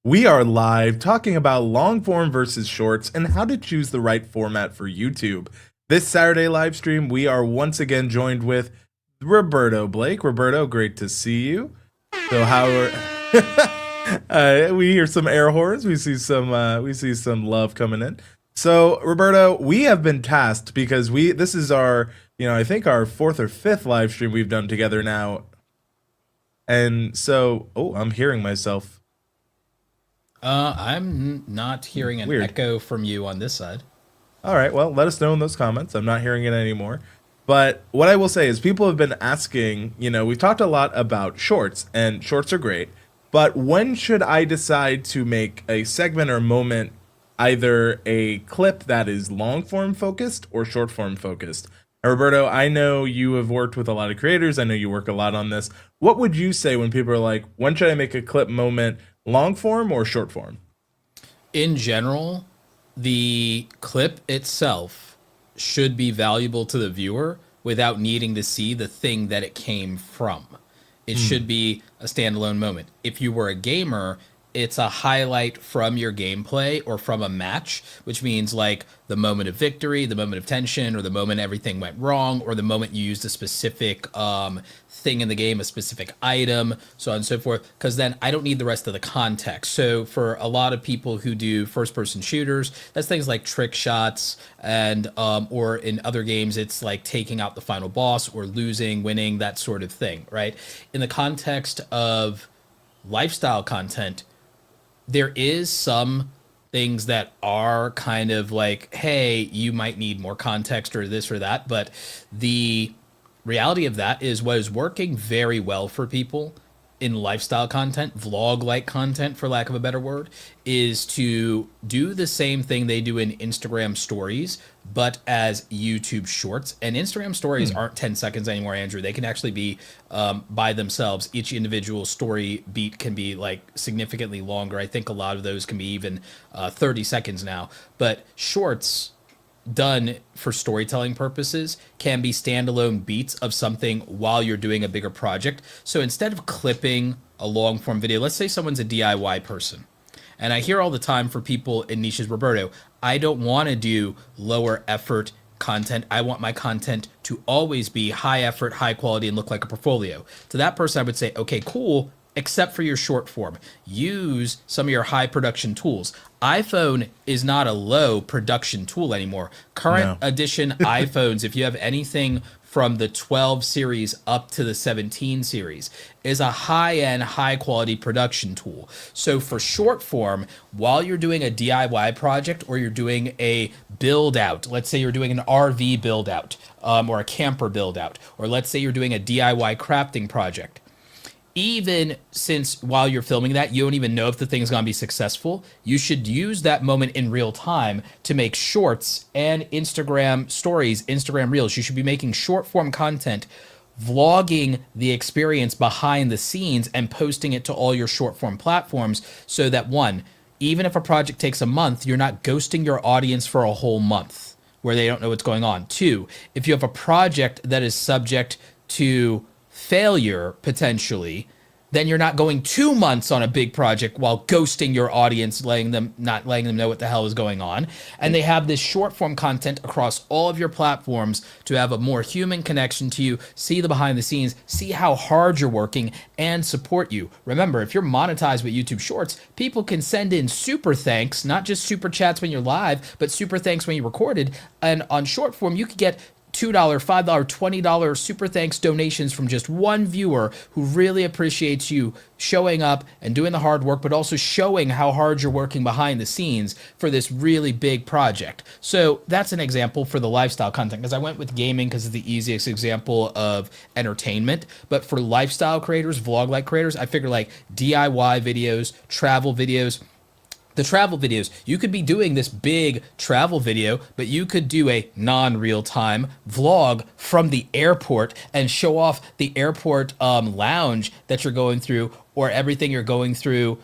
We are live talking about long form versus shorts and how to choose the right format for YouTube. This Saturday live stream, we are once again joined with Roberto Blake. Roberto, great to see you. So how are we hear some air horns, we see some love coming in. So Roberto, we have been tasked because this is our, I think our fourth or fifth live stream we've done together now. And so, I'm hearing myself. I'm not hearing an Weird. echo from you on this side. All right, well, let us know in those comments. I'm not hearing it anymore. But what I will say is people have been asking, we've talked a lot about shorts, and shorts are great. But when should I decide to make a segment or moment either a clip that is long form focused or short form focused? Roberto, I know you have worked with a lot of creators. I know you work a lot on this. What would you say when people are like, when should I make a clip moment, long form or short form? In general, the clip itself should be valuable to the viewer without needing to see the thing that it came from. It should be a standalone moment. If you were a gamer, it's a highlight from your gameplay or from a match, which means like the moment of victory, the moment of tension, or the moment everything went wrong, or the moment you used a specific thing in the game, a specific item, so on and so forth, because then I don't need the rest of the context. So for a lot of people who do first-person shooters, that's things like trick shots, and or in other games, it's like taking out the final boss or losing, winning, that sort of thing, right? In the context of lifestyle content, there is some things that are kind of like, hey, you might need more context or this or that, but the reality of that is what is working very well for people in lifestyle content, vlog-like content, for lack of a better word, is to do the same thing they do in Instagram stories, but as YouTube shorts. And Instagram stories aren't 10 seconds anymore, Andrew. They can actually be by themselves. Each individual story beat can be like significantly longer. I think a lot of those can be even 30 seconds now. But shorts done for storytelling purposes can be standalone beats of something while you're doing a bigger project. So instead of clipping a long form video, let's say someone's a DIY person. And I hear all the time for people in niches, Roberto, I don't want to do lower effort content. I want my content to always be high effort, high quality, and look like a portfolio. To that person, I would say, okay, cool, except for your short form. Use some of your high production tools. iPhone is not a low production tool anymore. Current edition iPhones, if you have anything from the 12 series up to the 17 series, is a high-end, high-quality production tool. So for short form, while you're doing a DIY project or you're doing a build-out, let's say you're doing an RV build-out or a camper build-out, or let's say you're doing a DIY crafting project, even since while you're filming that, you don't even know if the thing's going to be successful, you should use that moment in real time to make shorts and Instagram stories, Instagram reels. You should be making short form content, vlogging the experience behind the scenes and posting it to all your short form platforms so that, one, even if a project takes a month, you're not ghosting your audience for a whole month where they don't know what's going on. Two, if you have a project that is subject to failure potentially, then you're not going 2 months on a big project while ghosting your audience, not letting them know what the hell is going on. And they have this short form content across all of your platforms to have a more human connection to you, see the behind the scenes, see how hard you're working, and support you. Remember, if you're monetized with YouTube Shorts, people can send in super thanks, not just super chats when you're live, but super thanks when you recorded. And on short form, you could get $2, $5, $20 super thanks donations from just one viewer who really appreciates you showing up and doing the hard work, but also showing how hard you're working behind the scenes for this really big project. So that's an example for the lifestyle content, because I went with gaming because it's the easiest example of entertainment. But for lifestyle creators, vlog-like creators, I figure like DIY videos, travel videos. The travel videos, you could be doing this big travel video, but you could do a non-real-time vlog from the airport and show off the airport lounge that you're going through, or everything you're going through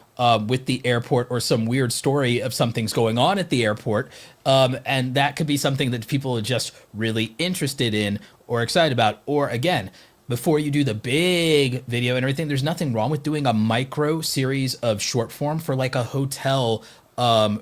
with the airport, or some weird story of something's going on at the airport. And that could be something that people are just really interested in or excited about. Or again, before you do the big video and everything, there's nothing wrong with doing a micro series of short form for like a hotel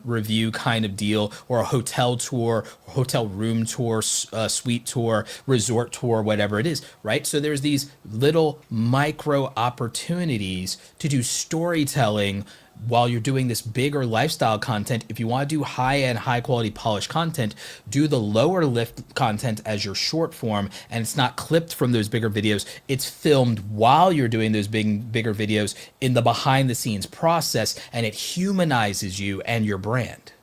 review kind of deal, or a hotel tour, hotel room tour, suite tour, resort tour, whatever it is, right? So there's these little micro opportunities to do storytelling while you're doing this bigger lifestyle content. If you want to do high-end, high-quality, polished content, do the lower lift content as your short form, and it's not clipped from those bigger videos. It's filmed while you're doing those bigger videos in the behind-the-scenes process, and it humanizes you and your brand.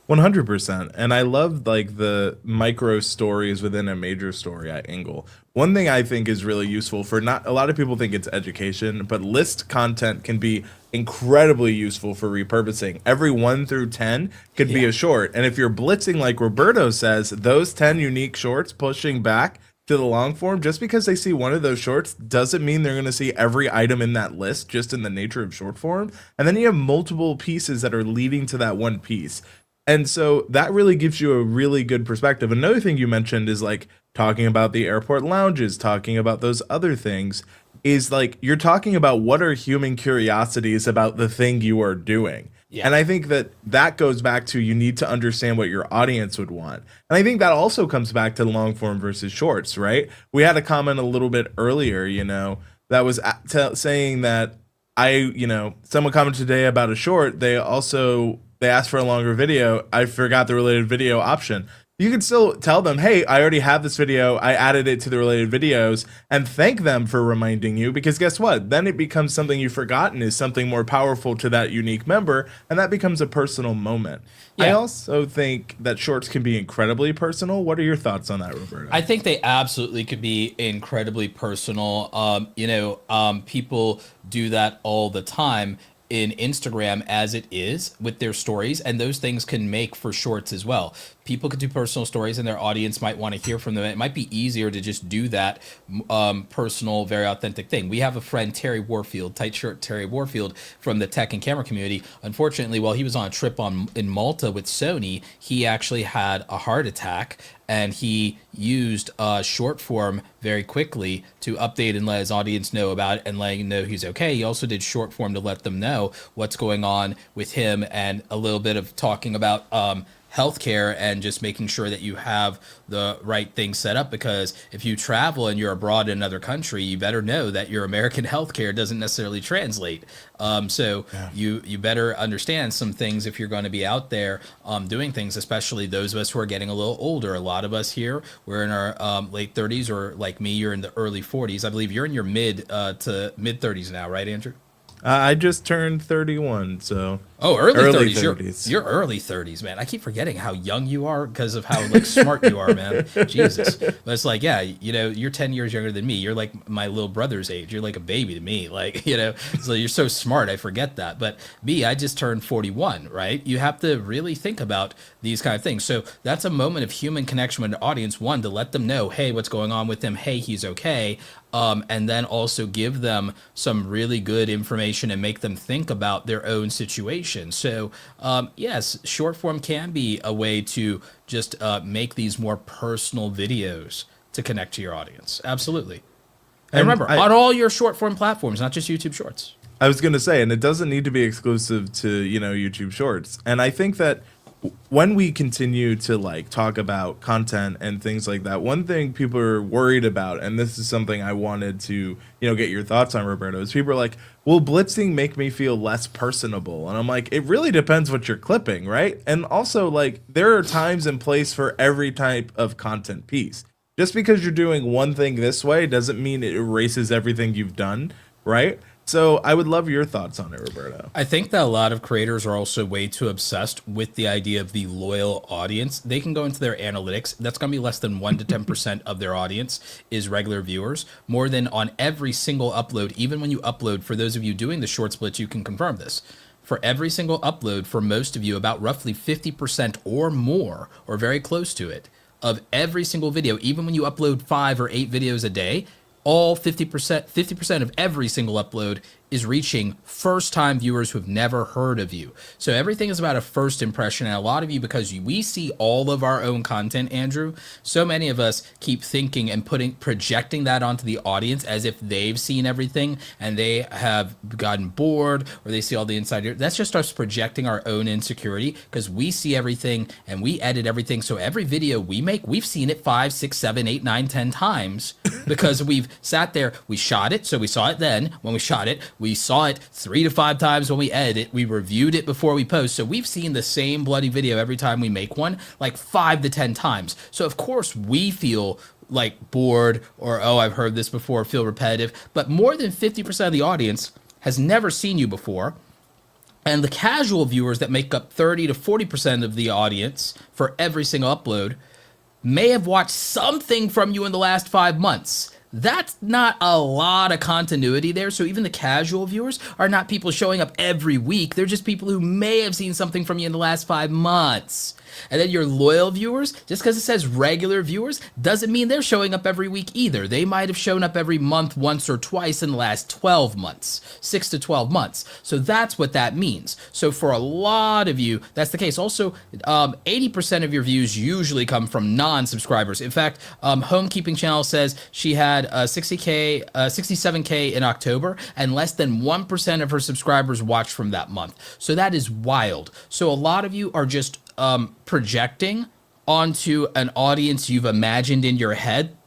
100%. And I love like the micro stories within a major story at angle. One thing I think is really useful for, not a lot of people think it's education, but list content can be incredibly useful for repurposing. Every 1 through 10 could be a short. And if you're blitzing, like Roberto says, those 10 unique shorts pushing back to the long form, just because they see one of those shorts doesn't mean they're going to see every item in that list, just in the nature of short form. And then you have multiple pieces that are leading to that one piece. And so that really gives you a really good perspective. Another thing you mentioned is like talking about the airport lounges, talking about those other things, is like you're talking about what are human curiosities about the thing you are doing. Yeah. And I think that goes back to, you need to understand what your audience would want. And I think that also comes back to long form versus shorts, right? We had a comment a little bit earlier, that was saying that someone commented today about a short. They asked for a longer video. I forgot the related video option. You can still tell them, hey, I already have this video. I added it to the related videos, and thank them for reminding you, because guess what? Then it becomes something you've forgotten is something more powerful to that unique member, and that becomes a personal moment. Yeah. I also think that shorts can be incredibly personal. What are your thoughts on that, Roberto? I think they absolutely could be incredibly personal. People do that all the time in Instagram as it is with their stories, and those things can make for shorts as well. People could do personal stories and their audience might want to hear from them. It might be easier to just do that personal, very authentic thing. We have a friend, Terry Warfield, tight shirt Terry Warfield, from the tech and camera community. Unfortunately, while he was on a trip in Malta with Sony, he actually had a heart attack, and he used short form very quickly to update and let his audience know about it and letting them know he's okay. He also did short form to let them know what's going on with him, and a little bit of talking about healthcare and just making sure that you have the right thing set up, because if you travel and you're abroad in another country, you better know that your American healthcare doesn't necessarily translate. You better understand some things if you're going to be out there doing things, especially those of us who are getting a little older. A lot of us here, we're in our late 30s, or like me, you're in the early 40s. I believe you're in your mid to mid 30s now, right, Andrew? I just turned 31, so... Oh, early 30s. You're early 30s, man. I keep forgetting how young you are because of how like smart you are, man. Jesus. But it's like, yeah, you're 10 years younger than me. You're like my little brother's age. You're like a baby to me. Like, so you're so smart. I forget that. But me, I just turned 41, right? You have to really think about these kind of things. So that's a moment of human connection with the audience. One, to let them know, hey, what's going on with him? Hey, he's okay. And then also give them some really good information and make them think about their own situation. So yes, short form can be a way to just make these more personal videos to connect to your audience. Absolutely. And remember, on all your short form platforms, not just YouTube Shorts. I was going to say, and it doesn't need to be exclusive to, YouTube Shorts. And I think that when we continue to like talk about content and things like that, one thing people are worried about, and this is something I wanted to, get your thoughts on, Roberto, is people are like, will blitzing make me feel less personable? And I'm like, it really depends what you're clipping, right? And also, like, there are times and place for every type of content piece. Just because you're doing one thing this way doesn't mean it erases everything you've done, right? So I would love your thoughts on it, Roberto. I think that a lot of creators are also way too obsessed with the idea of the loyal audience. They can go into their analytics. That's going to be less than 1 to 10% of their audience is regular viewers, more than on every single upload. Even when you upload, for those of you doing the short splits, you can confirm this. For every single upload, for most of you, about roughly 50% or more, or very close to it, of every single video, even when you upload 5 or 8 videos a day, all 50% of every single upload is reaching first time viewers who have never heard of you. So everything is about a first impression. And a lot of you, because we see all of our own content, Andrew, so many of us keep thinking and projecting that onto the audience as if they've seen everything and they have gotten bored or they see all the insider. That's just us projecting our own insecurity, because we see everything and we edit everything. So every video we make, we've seen it 5, 6, 7, 8, 9, 10 times because we've sat there, we shot it. So we saw it then when we shot it. We saw it 3 to 5 times when we edit it. We reviewed it before we post. So we've seen the same bloody video every time we make one, like 5 to 10 times. So of course we feel like bored or, oh, I've heard this before, feel repetitive. But more than 50% of the audience has never seen you before. And the casual viewers that make up 30 to 40% of the audience for every single upload may have watched something from you in the last 5 months. That's not a lot of continuity there. So even the casual viewers are not people showing up every week. They're just people who may have seen something from you in the last 5 months. And then your loyal viewers, just because it says regular viewers, doesn't mean they're showing up every week either. They might have shown up every month once or twice in the last 12 months, 6 to 12 months. So that's what that means. So for a lot of you, that's the case. Also, 80% of your views usually come from non-subscribers. In fact, Homekeeping Channel says she had 67K in October, and less than 1% of her subscribers watched from that month. So that is wild. So a lot of you are just projecting onto an audience you've imagined in your head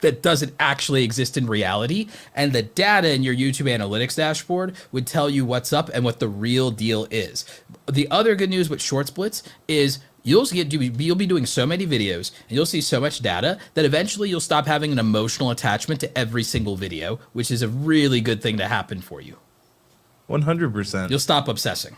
that doesn't actually exist in reality. And the data in your YouTube analytics dashboard would tell you what's up and what the real deal is. The other good news with Short Splits is you'll be doing so many videos and you'll see so much data that eventually you'll stop having an emotional attachment to every single video, which is a really good thing to happen for you. 100%. You'll stop obsessing.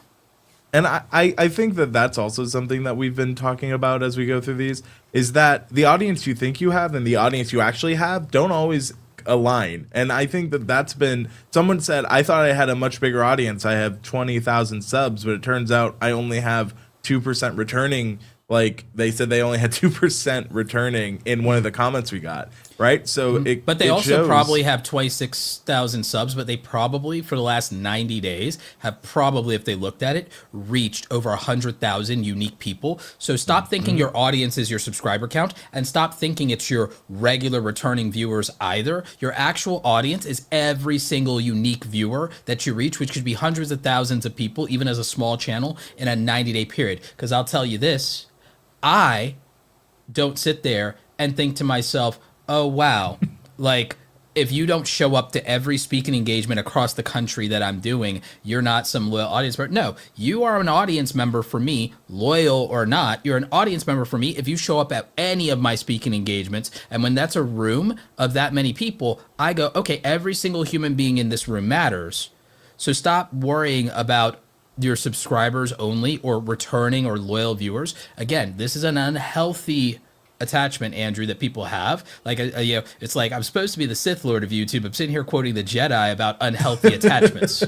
And I think that that's also something that we've been talking about as we go through these, is that the audience you think you have and the audience you actually have don't always align. And I think that that's been, someone said, I thought I had a much bigger audience. I have 20,000 subs, but it turns out I only have 2% returning. Like they said they only had 2% returning in one of the comments we got, right? So but they also shows, probably have 26,000 subs, but they probably for the last 90 days have probably, if they looked at it, reached over 100,000 unique people. So stop thinking your audience is your subscriber count, and stop thinking it's your regular returning viewers either. Your actual audience is every single unique viewer that you reach, which could be hundreds of thousands of people, even as a small channel in a 90-day period. Because I'll tell you this, I don't sit there and think to myself, oh, wow, like if you don't show up to every speaking engagement across the country that I'm doing, you're not some loyal audience member. No, you are an audience member for me, loyal or not. You're an audience member for me if you show up at any of my speaking engagements. And when that's a room of that many people, I go, okay, every single human being in this room matters. So stop worrying about your subscribers only or returning or loyal viewers. Again, this is an unhealthy attachment, Andrew, that people have. Like, you know, it's like I'm supposed to be the Sith Lord of YouTube. I'm sitting here quoting the Jedi about unhealthy attachments.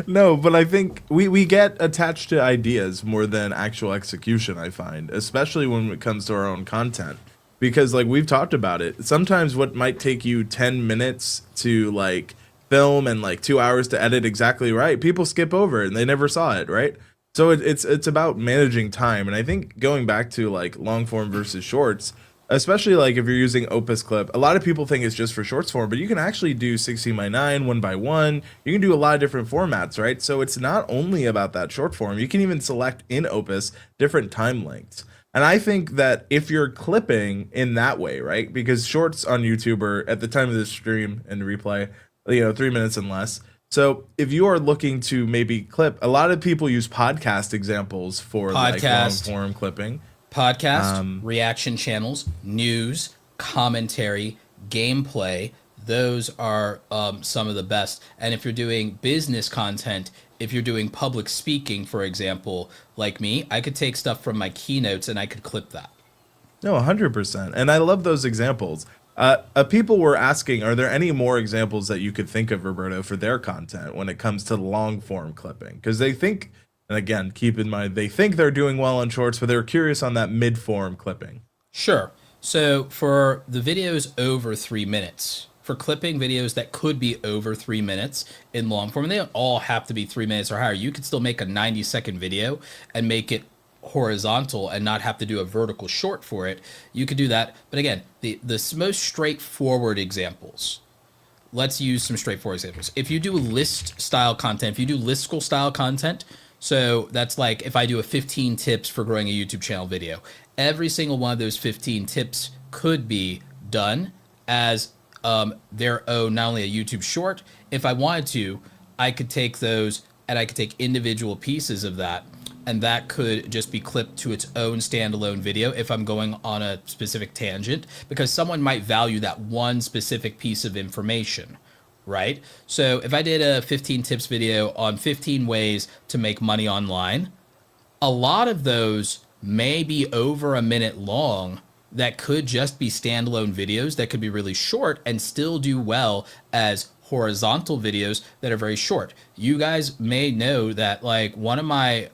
No, but I think we get attached to ideas more than actual execution, I find, especially when it comes to our own content. Because like we've talked about it, sometimes what might take you 10 minutes to like film and like 2 hours to edit exactly right, people skip over it and they never saw it, right? So it's about managing time. And I think going back to like long form versus shorts, especially like if you're using OpusClip, a lot of people think it's just for shorts form, but you can actually do 16:9, 1x1. You can do a lot of different formats, right? So it's not only about that short form. You can even select in Opus different time lengths. And I think that if you're clipping in that way, right? Because shorts on YouTube are at the time of this stream and replay, 3 minutes and less. So if you are looking to maybe clip, a lot of people use podcast examples for like long form clipping. Podcast, reaction channels, news, commentary, gameplay. Those are some of the best. And if you're doing business content, if you're doing public speaking, for example, like me, I could take stuff from my keynotes and I could clip that. No, 100%. And I love those examples. People were asking, are there any more examples that you could think of, Roberto, for their content when it comes to long form clipping? Because they think, and again, keep in mind, they think they're doing well on shorts, but they're curious on that mid form clipping. Sure. So for the videos over 3 minutes, for clipping videos that could be over 3 minutes in long form, and they don't all have to be 3 minutes or higher. You could still make a 90-second video and make it horizontal and not have to do a vertical short for it. You could do that. But again, the most straightforward examples. Let's use some straightforward examples. If you do list style content, if you do listicle style content, so that's like if I do a 15 tips for growing a YouTube channel video, every single one of those 15 tips could be done as their own, not only a YouTube short. If I wanted to, I could take those and I could take individual pieces of that, and that could just be clipped to its own standalone video if I'm going on a specific tangent, because someone might value that one specific piece of information, right? So if I did a 15 tips video on 15 ways to make money online, a lot of those may be over a minute long that could just be standalone videos that could be really short and still do well as horizontal videos that are very short. You guys may know that like one of my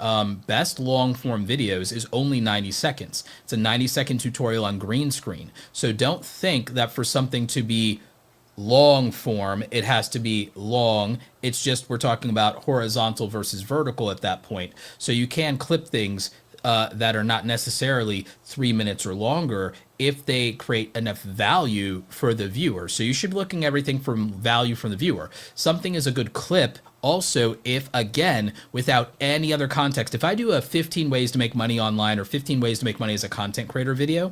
best long form videos is only 90 seconds. It's a 90-second tutorial on green screen. So don't think that for something to be long form, it has to be long. It's just we're talking about horizontal versus vertical at that point. So you can clip things that are not necessarily 3 minutes or longer if they create enough value for the viewer. So you should be looking at everything from value from the viewer. Something is a good clip also if, again, without any other context. If I do a 15 ways to make money online or 15 ways to make money as a content creator video,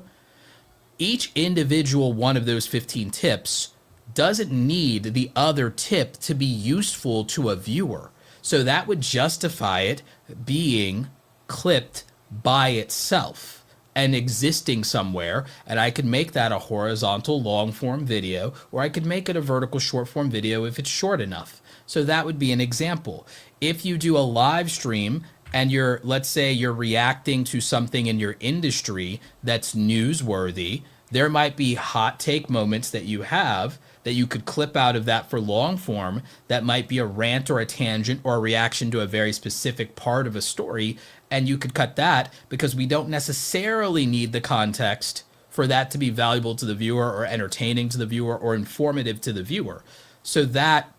each individual one of those 15 tips doesn't need the other tip to be useful to a viewer. So that would justify it being clipped by itself and existing somewhere, and I could make that a horizontal long form video, or I could make it a vertical short form video if it's short enough. So that would be an example. If you do a live stream and let's say you're reacting to something in your industry that's newsworthy, there might be hot take moments that you have that you could clip out of that for long form that might be a rant or a tangent or a reaction to a very specific part of a story, and you could cut that because we don't necessarily need the context for that to be valuable to the viewer or entertaining to the viewer or informative to the viewer. So that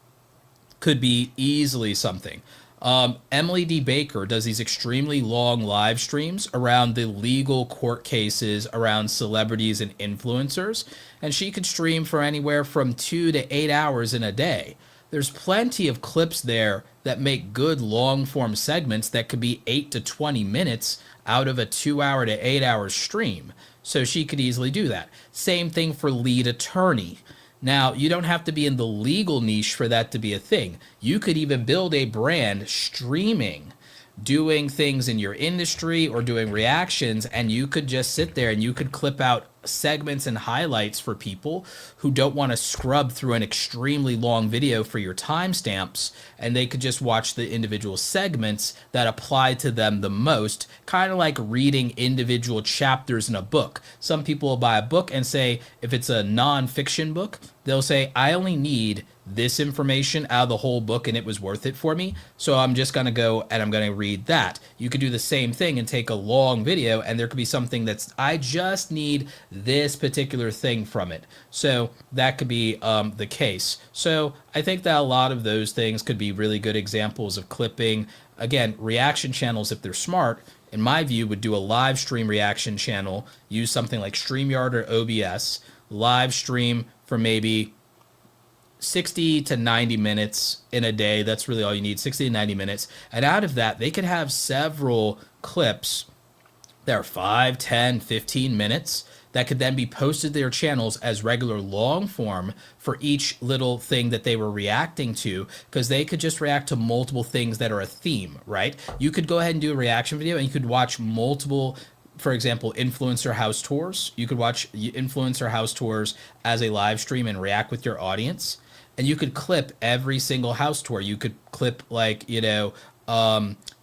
could be easily something. Emily D. Baker does these extremely long live streams around the legal court cases around celebrities and influencers, and she could stream for anywhere from 2 to 8 hours in a day. There's plenty of clips there that make good long form segments that could be 8 to 20 minutes out of a 2-hour to 8-hour stream. So she could easily do that. Same thing for lead attorney. Now, you don't have to be in the legal niche for that to be a thing. You could even build a brand streaming, doing things in your industry or doing reactions, and you could just sit there and you could clip out segments and highlights for people who don't want to scrub through an extremely long video for your timestamps, and they could just watch the individual segments that apply to them the most, kind of like reading individual chapters in a book. Some people will buy a book and say, if it's a non-fiction book, they'll say, I only need this information out of the whole book and it was worth it for me, so I'm just going to go and I'm going to read that. You could do the same thing and take a long video, and there could be something that's, I just need this particular thing from it. So that could be the case. So I think that a lot of those things could be really good examples of clipping. Again, reaction channels, if they're smart, in my view, would do a live stream reaction channel, use something like StreamYard or OBS, live stream for maybe 60 to 90 minutes in a day. That's really all you need, 60 to 90 minutes. And out of that, they could have several clips that are 5, 10, 15 minutes that could then be posted to their channels as regular long form for each little thing that they were reacting to, because they could just react to multiple things that are a theme, right? You could go ahead and do a reaction video and you could watch multiple, for example, influencer house tours. You could watch influencer house tours as a live stream and react with your audience. And you could clip every single house tour. You could clip like,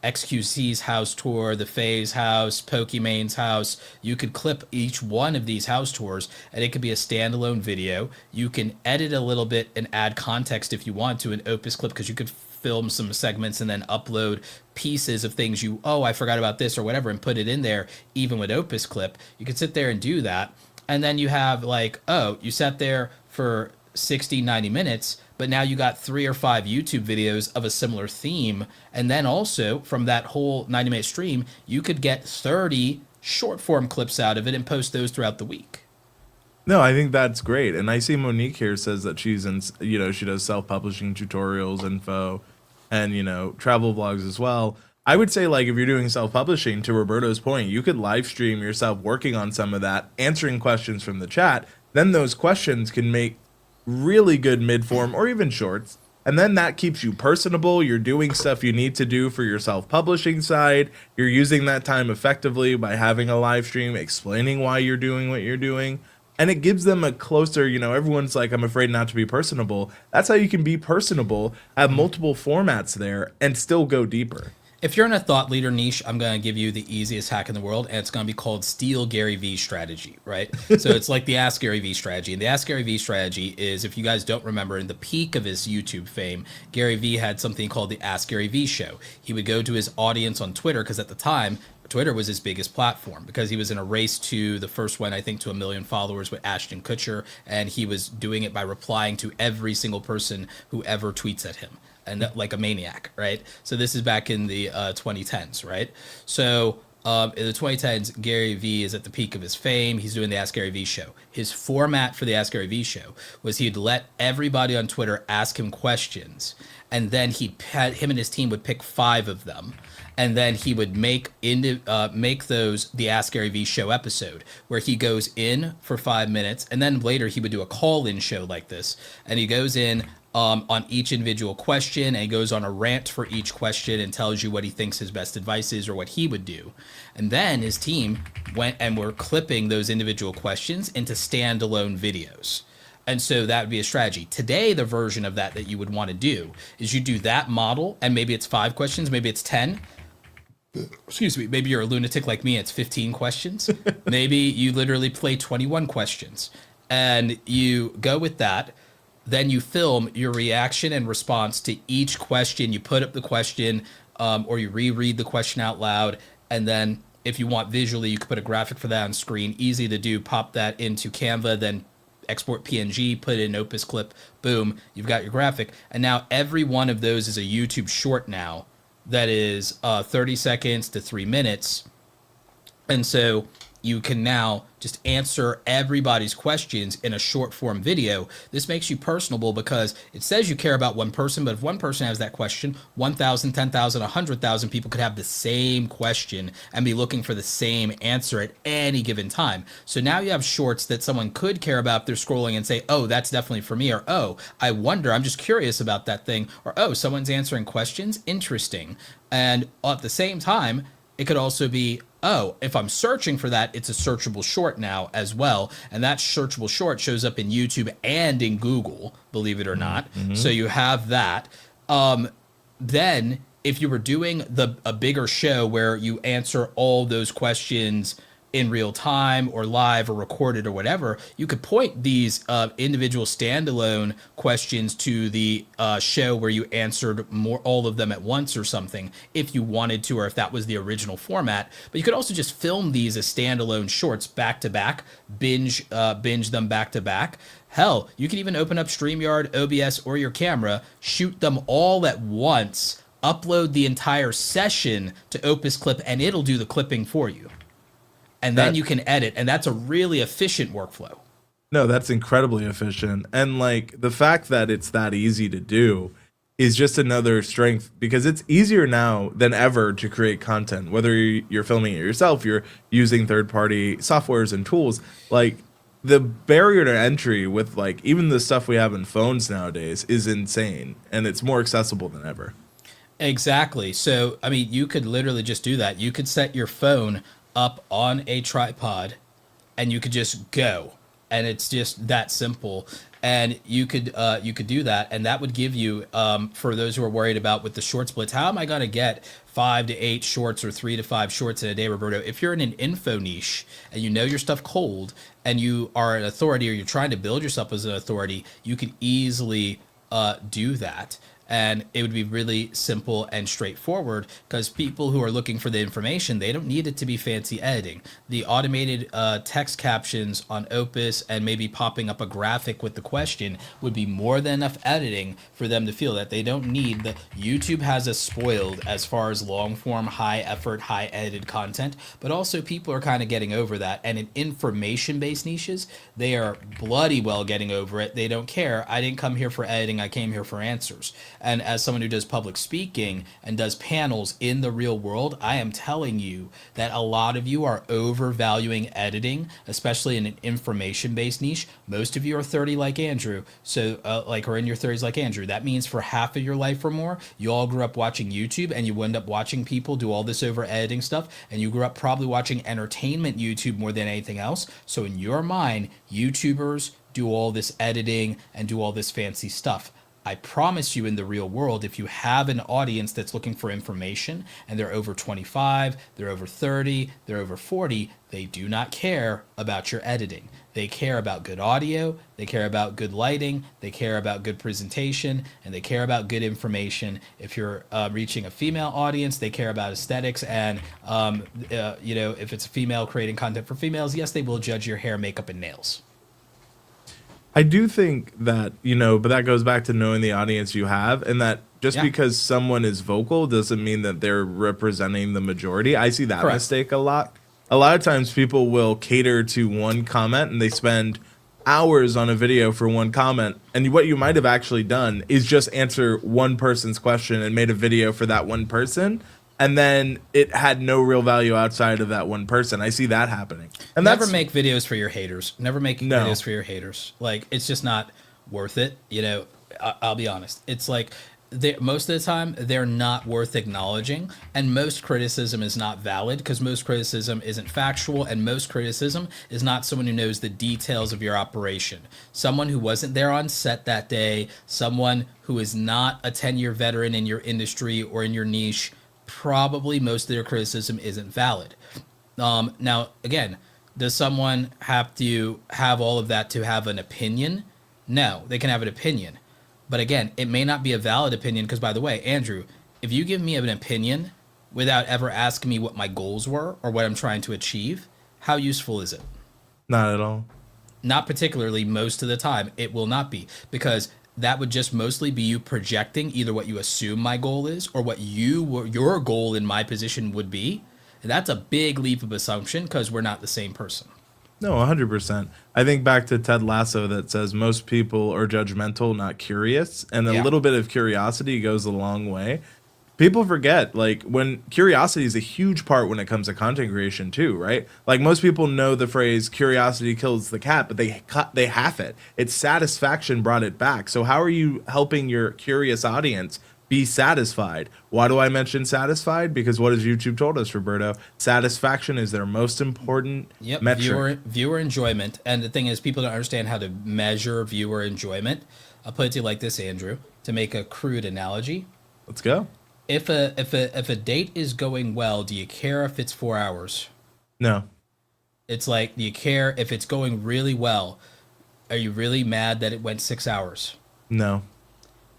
XQC's house tour, the FaZe house, Pokemon's house. You could clip each one of these house tours and it could be a standalone video. You can edit a little bit and add context if you want to in OpusClip, because you could film some segments and then upload pieces of things I forgot about this or whatever, and put it in there even with OpusClip. You could sit there and do that. And then you have like, oh, you sat there for 60, 90 minutes, but now you got 3 or 5 YouTube videos of a similar theme. And then also from that whole 90-minute stream, you could get 30 short form clips out of it and post those throughout the week. No, I think that's great. And I see Monique here says that she's in, she does self-publishing tutorials, info, and, travel vlogs as well. I would say, like, if you're doing self-publishing, to Roberto's point, you could live stream yourself working on some of that, answering questions from the chat. Then those questions can make really good mid-form or even shorts. And then that keeps you personable. You're doing stuff you need to do for your self-publishing side. You're using that time effectively by having a live stream, explaining why you're doing what you're doing. And it gives them a closer, everyone's like, I'm afraid not to be personable. That's how you can be personable, have multiple formats there, and still go deeper. If you're in a thought leader niche, I'm going to give you the easiest hack in the world, and it's going to be called Steal Gary V strategy, right? So it's like the Ask Gary V strategy. And the Ask Gary V strategy is, if you guys don't remember, in the peak of his YouTube fame, Gary V had something called the Ask Gary V show. He would go to his audience on Twitter, because at the time, Twitter was his biggest platform, because he was in a race to the first one, I think, to 1 million followers with Ashton Kutcher, and he was doing it by replying to every single person who ever tweets at him, and like a maniac, right? So this is back in the 2010s, right? So in the 2010s, Gary V is at the peak of his fame. He's doing the Ask Gary V show. His format for the Ask Gary V show was he'd let everybody on Twitter ask him questions, and then him and his team would pick 5 of them. And then he would make those the Ask Gary V show episode, where he goes in for 5 minutes, and then later he would do a call-in show like this, and he goes in on each individual question, and he goes on a rant for each question and tells you what he thinks his best advice is or what he would do. And then his team went and were clipping those individual questions into standalone videos. And so that would be a strategy. Today, the version of that you would want to do is you do that model, and maybe it's 5 questions, maybe it's 10. Excuse me, maybe you're a lunatic like me, it's 15 questions. Maybe you literally play 21 questions, and you go with that. Then you film your reaction and response to each question. You put up the question, or you reread the question out loud. And then if you want visually, you could put a graphic for that on screen. Easy to do. Pop that into Canva, then export PNG, put it in OpusClip. Boom, you've got your graphic. And now every one of those is a YouTube short now that is 30 seconds to 3 minutes. And so you can now just answer everybody's questions in a short form video. This makes you personable, because it says you care about one person, but if one person has that question, 1,000, 10,000, 100,000 people could have the same question and be looking for the same answer at any given time. So now you have shorts that someone could care about if they're scrolling and say, oh, that's definitely for me, or oh, I wonder, I'm just curious about that thing, or oh, someone's answering questions, interesting. And at the same time, it could also be, oh, if I'm searching for that, it's a searchable short now as well. And that searchable short shows up in YouTube and in Google, believe it or not. Mm-hmm. So you have that. Then if you were doing a bigger show where you answer all those questions in real time or live or recorded or whatever, you could point these individual standalone questions to the show where you answered all of them at once or something, if you wanted to, or if that was the original format. But you could also just film these as standalone shorts back to back, binge them back to back. Hell, you can even open up StreamYard, OBS, or your camera, shoot them all at once, upload the entire session to OpusClip, and it'll do the clipping for you. And then you can edit, and that's a really efficient workflow. No, that's incredibly efficient. And like the fact that it's that easy to do is just another strength, because it's easier now than ever to create content, whether you're filming it yourself, you're using third-party softwares and tools. Like the barrier to entry with like even the stuff we have in phones nowadays is insane, and it's more accessible than ever. Exactly. So, I mean, you could literally just do that. You could set your phone up on a tripod, and you could just go, and it's just that simple. And you could do that, and that would give you, for those who are worried about with the short splits, how am I going to get 5 to 8 shorts or 3 to 5 shorts in a day, Roberto? If you're in an info niche and you know your stuff cold, and you are an authority, or you're trying to build yourself as an authority, you can easily do that. and it would be really simple and straightforward, because people who are looking for the information, they don't need it to be fancy editing. The automated text captions on Opus and maybe popping up a graphic with the question would be more than enough editing for them to feel that they don't need the YouTube has us spoiled as far as long form, high effort, high edited content, but also people are kind of getting over that. And in information based niches, they are bloody well getting over it. They don't care. I didn't come here for editing, I came here for answers. And as someone who does public speaking and does panels in the real world, I am telling you that a lot of you are overvaluing editing, especially in an information based niche. Most of you are 30 like Andrew, so or in your 30s like Andrew. That means for half of your life or more, you all grew up watching YouTube, and you end up watching people do all this over editing stuff, and you grew up probably watching entertainment YouTube more than anything else. So in your mind, YouTubers do all this editing and do all this fancy stuff. I promise you, in the real world, if you have an audience that's looking for information and they're over 25, they're over 30, they're over 40, they do not care about your editing. They care about good audio, they care about good lighting, they care about good presentation, and they care about good information. If you're reaching a female audience, they care about aesthetics. And, if it's a female creating content for females, yes, they will judge your hair, makeup, and nails. I do think that, but that goes back to knowing the audience you have, and that just because someone is vocal doesn't mean that they're representing the majority. I see that mistake a lot. A lot of times people will cater to one comment and they spend hours on a video for one comment. And what you might have actually done is just answer one person's question and made a video for that one person. And then it had no real value outside of that one person. I see that happening. And never make videos for your haters. Never make videos for your haters. Like, it's just not worth it. I'll be honest. It's like most of the time they're not worth acknowledging, and most criticism is not valid because most criticism isn't factual, and most criticism is not someone who knows the details of your operation. Someone who wasn't there on set that day, someone who is not a 10-year veteran in your industry or in your niche, probably most of their criticism isn't valid. Now, again, does someone have to have all of that to have an opinion? No, they can have an opinion. But again, it may not be a valid opinion because, by the way, Andrew, if you give me an opinion without ever asking me what my goals were or what I'm trying to achieve, how useful is it? Not at all. Not particularly. Most of the time, it will not be, because that would just mostly be you projecting either what you assume my goal is or what your goal in my position would be. And that's a big leap of assumption because we're not the same person. No, 100%. I think back to Ted Lasso that says most people are judgmental, not curious. And a little bit of curiosity goes a long way. People forget, like, when curiosity is a huge part when it comes to content creation too, right? Like, most people know the phrase curiosity kills the cat, but they half it. It's satisfaction brought it back. So how are you helping your curious audience be satisfied? Why do I mention satisfied? Because what has YouTube told us, Roberto? Satisfaction is their most important metric. Viewer enjoyment. And the thing is, people don't understand how to measure viewer enjoyment. I'll put it to you like this, Andrew, to make a crude analogy. Let's go. If a date is going well, do you care if it's 4 hours? No. It's like, do you care if it's going really well? Are you really mad that it went 6 hours? No.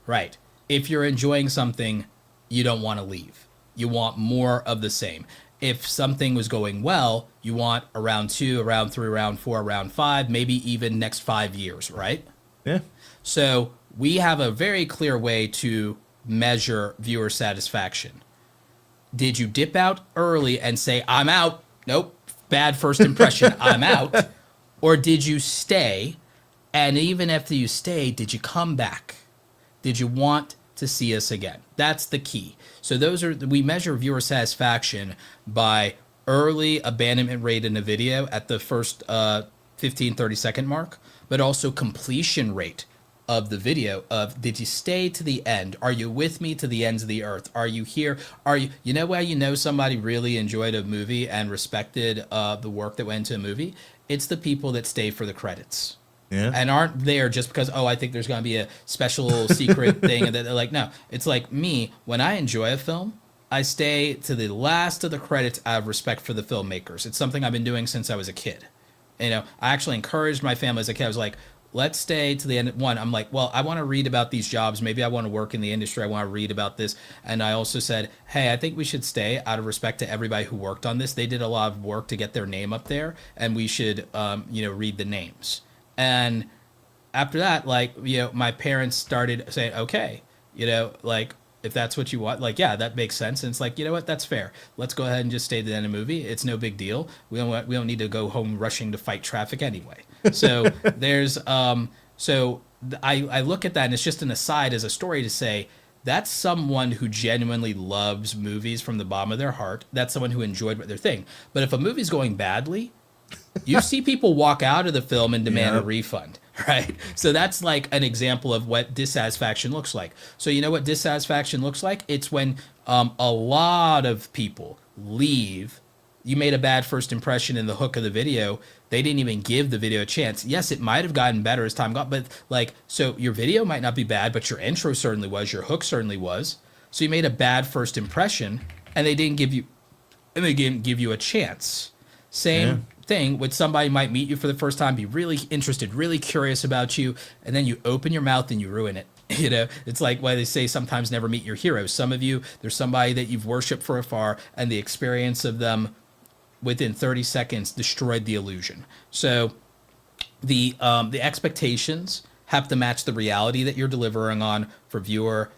Right. If you're enjoying something, you don't want to leave. You want more of the same. If something was going well, you want a round 2, a round 3, a round 4, a round 5, maybe even next 5 years, right? Yeah. So we have a very clear way to measure viewer satisfaction. Did you dip out early and say, I'm out? Nope. Bad first impression. I'm out. Or did you stay? And even after you stayed, did you come back? Did you want to see us again? That's the key. So we measure viewer satisfaction by early abandonment rate in a video at the first 15, 30-second mark, but also completion rate of the video of, did you stay to the end? Are you with me to the ends of the earth? Are you here? You know why somebody really enjoyed a movie and respected the work that went into a movie? It's the people that stay for the credits. Yeah. And aren't there just because, I think there's going to be a special secret thing. And they're like, no. It's like me, when I enjoy a film, I stay to the last of the credits out of respect for the filmmakers. It's something I've been doing since I was a kid. I actually encouraged my family as a kid. I was like, let's stay to the end. One, I'm like, well, I want to read about these jobs. Maybe I want to work in the industry. I want to read about this. And I also said, hey, I think we should stay out of respect to everybody who worked on this. They did a lot of work to get their name up there, and we should, read the names. And after that, like, my parents started saying, okay, like, if that's what you want, like, yeah, that makes sense. And it's like, you know what, that's fair. Let's go ahead and just stay to the end of the movie. It's no big deal. We don't need to go home rushing to fight traffic anyway. So I look at that, and it's just an aside as a story to say that's someone who genuinely loves movies from the bottom of their heart. That's someone who enjoyed what their thing. But if a movie's going badly, you see people walk out of the film and demand a refund, right? So that's like an example of what dissatisfaction looks like. So you know what dissatisfaction looks like? It's when a lot of people leave. You made a bad first impression in the hook of the video. They didn't even give the video a chance. Yes, it might have gotten better as time got, but like, so your video might not be bad, but your intro certainly was, your hook certainly was. So you made a bad first impression, and they didn't give you a chance. Same thing with somebody might meet you for the first time, be really interested, really curious about you, and then you open your mouth and you ruin it. It's like why they say sometimes never meet your heroes. Some of you, there's somebody that you've worshipped from afar, and the experience of them within 30 seconds destroyed the illusion. So the expectations have to match the reality that you're delivering on for viewer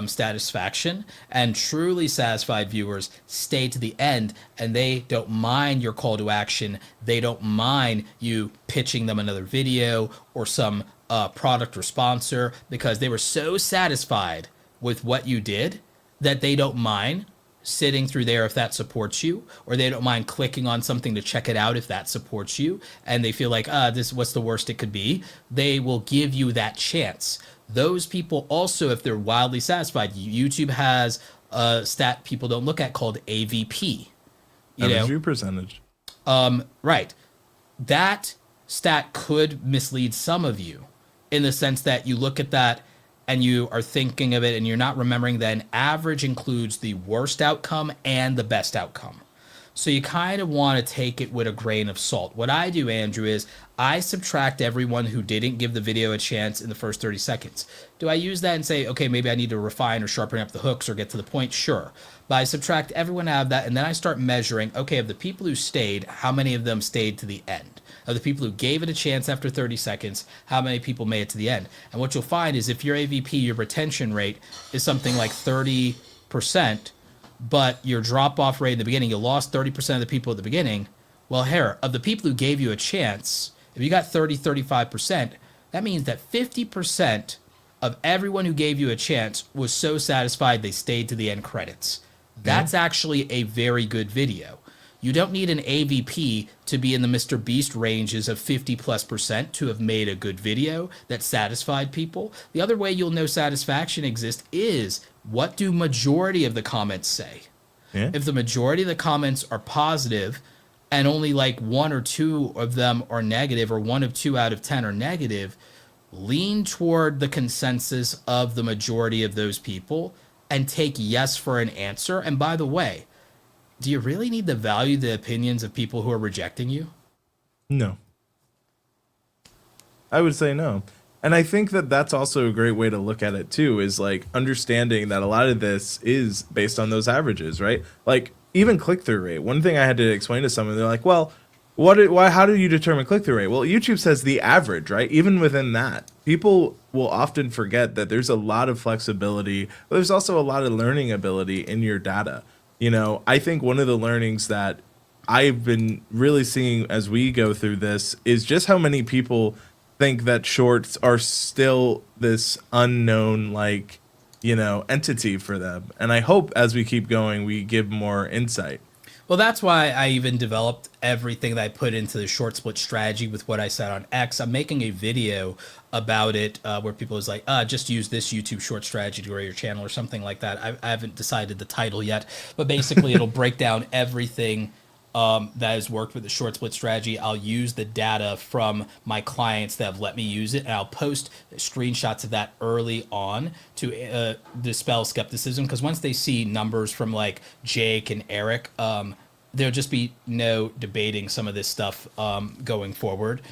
satisfaction, and truly satisfied viewers stay to the end, and they don't mind your call to action. They don't mind you pitching them another video or some product or sponsor, because they were so satisfied with what you did that they don't mind sitting through there if that supports you, or they don't mind clicking on something to check it out if that supports you, and they feel like, this, what's the worst it could be? They will give you that chance. Those people also, if they're wildly satisfied, YouTube has a stat people don't look at called AVP. Average view percentage. Right. That stat could mislead some of you in the sense that you look at that and you are thinking of it and you're not remembering that an average includes the worst outcome and the best outcome. So you kind of want to take it with a grain of salt. What I do, Andrew, is I subtract everyone who didn't give the video a chance in the first 30 seconds. Do I use that and say, okay, maybe I need to refine or sharpen up the hooks or get to the point? Sure. But I subtract everyone out of that, and then I start measuring, okay, of the people who stayed, how many of them stayed to the end? Of the people who gave it a chance after 30 seconds, how many people made it to the end? And what you'll find is if your AVP, your retention rate, is something like 30%, but your drop-off rate in the beginning, you lost 30% of the people at the beginning, well, here, of the people who gave you a chance, if you got 35%, that means that 50% of everyone who gave you a chance was so satisfied they stayed to the end credits. That's actually a very good video. You don't need an AVP to be in the Mr. Beast ranges of 50+% to have made a good video that satisfied people. The other way you'll know satisfaction exists is, what do majority of the comments say? Yeah. If the majority of the comments are positive and only like 1 or 2 of them are negative, or 1 of 2 out of 10 are negative, lean toward the consensus of the majority of those people and take yes for an answer. And by the way, do you really need to value the opinions of people who are rejecting you? No. I would say no. And I think that that's also a great way to look at it too, is like understanding that a lot of this is based on those averages, right? Like even click-through rate. One thing I had to explain to someone, they're like, well, how do you determine click-through rate? Well, YouTube says the average, right? Even within that, people will often forget that there's a lot of flexibility, but there's also a lot of learning ability in your data. I think one of the learnings that I've been really seeing as we go through this is just how many people think that shorts are still this unknown, entity for them. And I hope as we keep going, we give more insight. Well, that's why I even developed everything that I put into the short split strategy with what I said on X. I'm making a video about it where people is like, just use this YouTube short strategy to grow your channel or something like that. I haven't decided the title yet, but basically it'll break down everything that has worked with the short split strategy. I'll use the data from my clients that have let me use it, and I'll post screenshots of that early on to dispel skepticism, because once they see numbers from like Jake and Eric, there'll just be no debating some of this stuff going forward.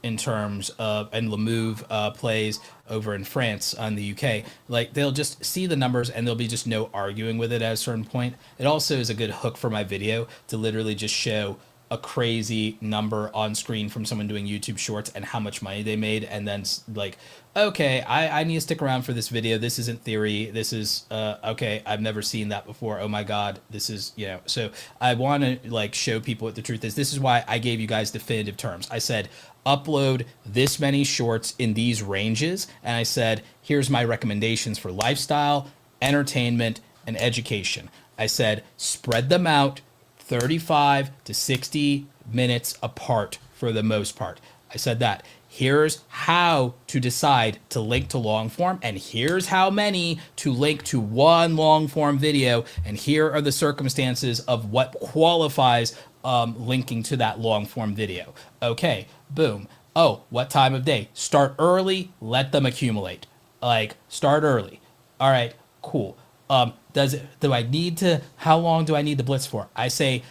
in terms of, and Lemove plays over in France on the UK, like they'll just see the numbers and there'll be just no arguing with it at a certain point. It also is a good hook for my video to literally just show a crazy number on screen from someone doing YouTube shorts and how much money they made, and then like, okay, I need to stick around for this video. This isn't theory. This is okay, I've never seen that before. Oh my god, this is, you know. So I want to like show people what the truth is. This is why I gave you guys definitive terms. I said upload this many shorts in these ranges, and I said here's my recommendations for lifestyle, entertainment, and education. I said spread them out 35 to 60 minutes apart for the most part. I said that. Here's how to decide to link to long form, and here's how many to link to one long form video, and here are the circumstances of what qualifies linking to that long form video. Okay, boom. Oh, what time of day? Start early, let them accumulate. Like, start early. All right, cool. Do I need to, how long do I need the blitz for? I say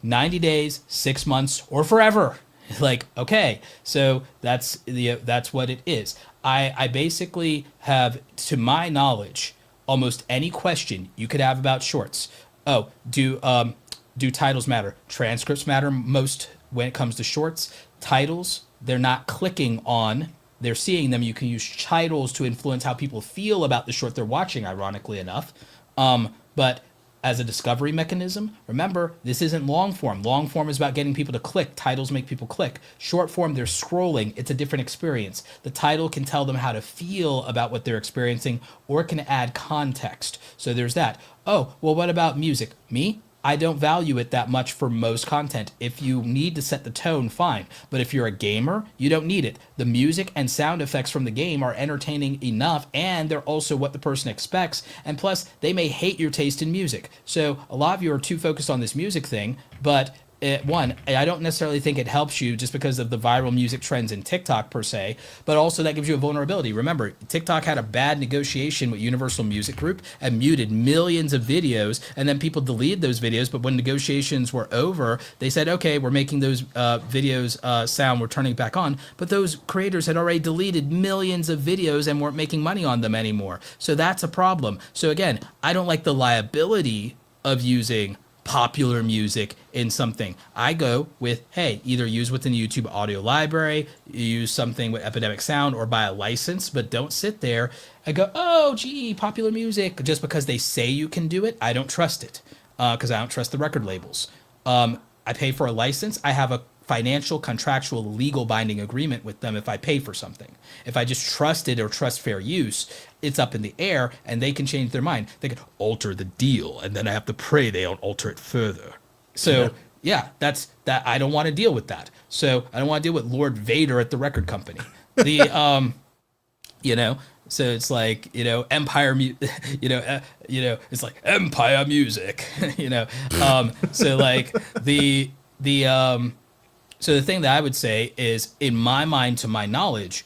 90 days, 6 months, or forever. Like, okay, so that's what it is. I basically have, to my knowledge, almost any question you could have about shorts. Oh, do titles matter? Transcripts matter most when it comes to shorts. Titles, they're not clicking on, they're seeing them. You can use titles to influence how people feel about the short they're watching, ironically enough. But as a discovery mechanism, remember, this isn't long form. Long form is about getting people to click. Titles make people click. Short form, they're scrolling. It's a different experience. The title can tell them how to feel about what they're experiencing, or it can add context. So there's that. Oh, well, what about music? Me? I don't value it that much for most content. If you need to set the tone, fine. But if you're a gamer, you don't need it. The music and sound effects from the game are entertaining enough, and they're also what the person expects. And plus, they may hate your taste in music. So a lot of you are too focused on this music thing, but one, I don't necessarily think it helps you just because of the viral music trends in TikTok per se, but also that gives you a vulnerability. Remember, TikTok had a bad negotiation with Universal Music Group and muted millions of videos, and then people deleted those videos, but when negotiations were over, they said, okay, we're making those videos sound, we're turning it back on, but those creators had already deleted millions of videos and weren't making money on them anymore. So that's a problem. So again, I don't like the liability of using popular music in something. I go with, hey, either use within the YouTube audio library, use something with Epidemic Sound, or buy a license, but don't sit there and go, oh, gee, popular music, just because they say you can do it. I don't trust it because I don't trust the record labels. I pay for a license. I have a financial, contractual, legal binding agreement with them if I pay for something. If I just trust it or trust fair use, it's up in the air and they can change their mind. They can alter the deal and then I have to pray they don't alter it further. So yeah, that's that. I don't want to deal with that. So I don't want to deal with Lord Vader at the record company. The you know, so it's like, you know, Empire, it's like Empire Music, you know. So like so the thing that I would say is, in my mind, to my knowledge,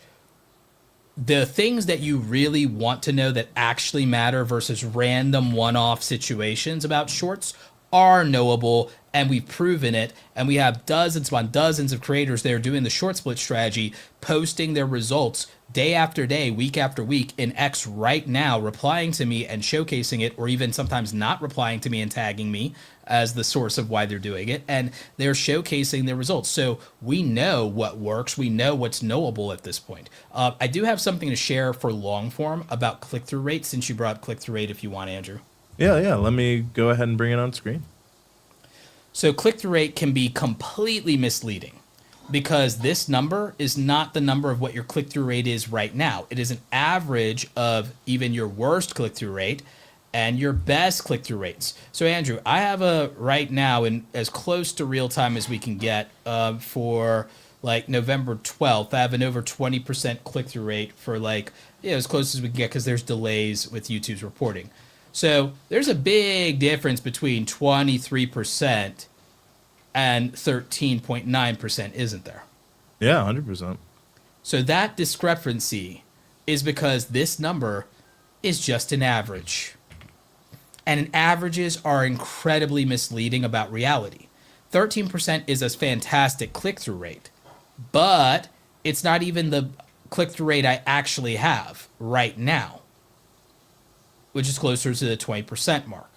the things that you really want to know that actually matter versus random one-off situations about shorts are knowable, and we've proven it, and we have dozens upon dozens of creators there doing the short split strategy, posting their results day after day, week after week in X right now, replying to me and showcasing it, or even sometimes not replying to me and tagging me as the source of why they're doing it, and they're showcasing their results. So we know what works, we know what's knowable at this point. I do have something to share for long form about click-through rate, since you brought up click-through rate, if you want, Andrew. Yeah, let me go ahead and bring it on screen. So click-through rate can be completely misleading, because this number is not the number of what your click-through rate is right now. It is an average of even your worst click-through rate and your best click-through rates. So Andrew, I have a right now, in as close to real time as we can get for like November 12th, I have an over 20% click-through rate for like, as close as we can get, because there's delays with YouTube's reporting. So there's a big difference between 23% and 13.9%, isn't there? Yeah, 100%. So that discrepancy is because this number is just an average. And averages are incredibly misleading about reality. 13% is a fantastic click-through rate, but it's not even the click-through rate I actually have right now, which is closer to the 20% mark.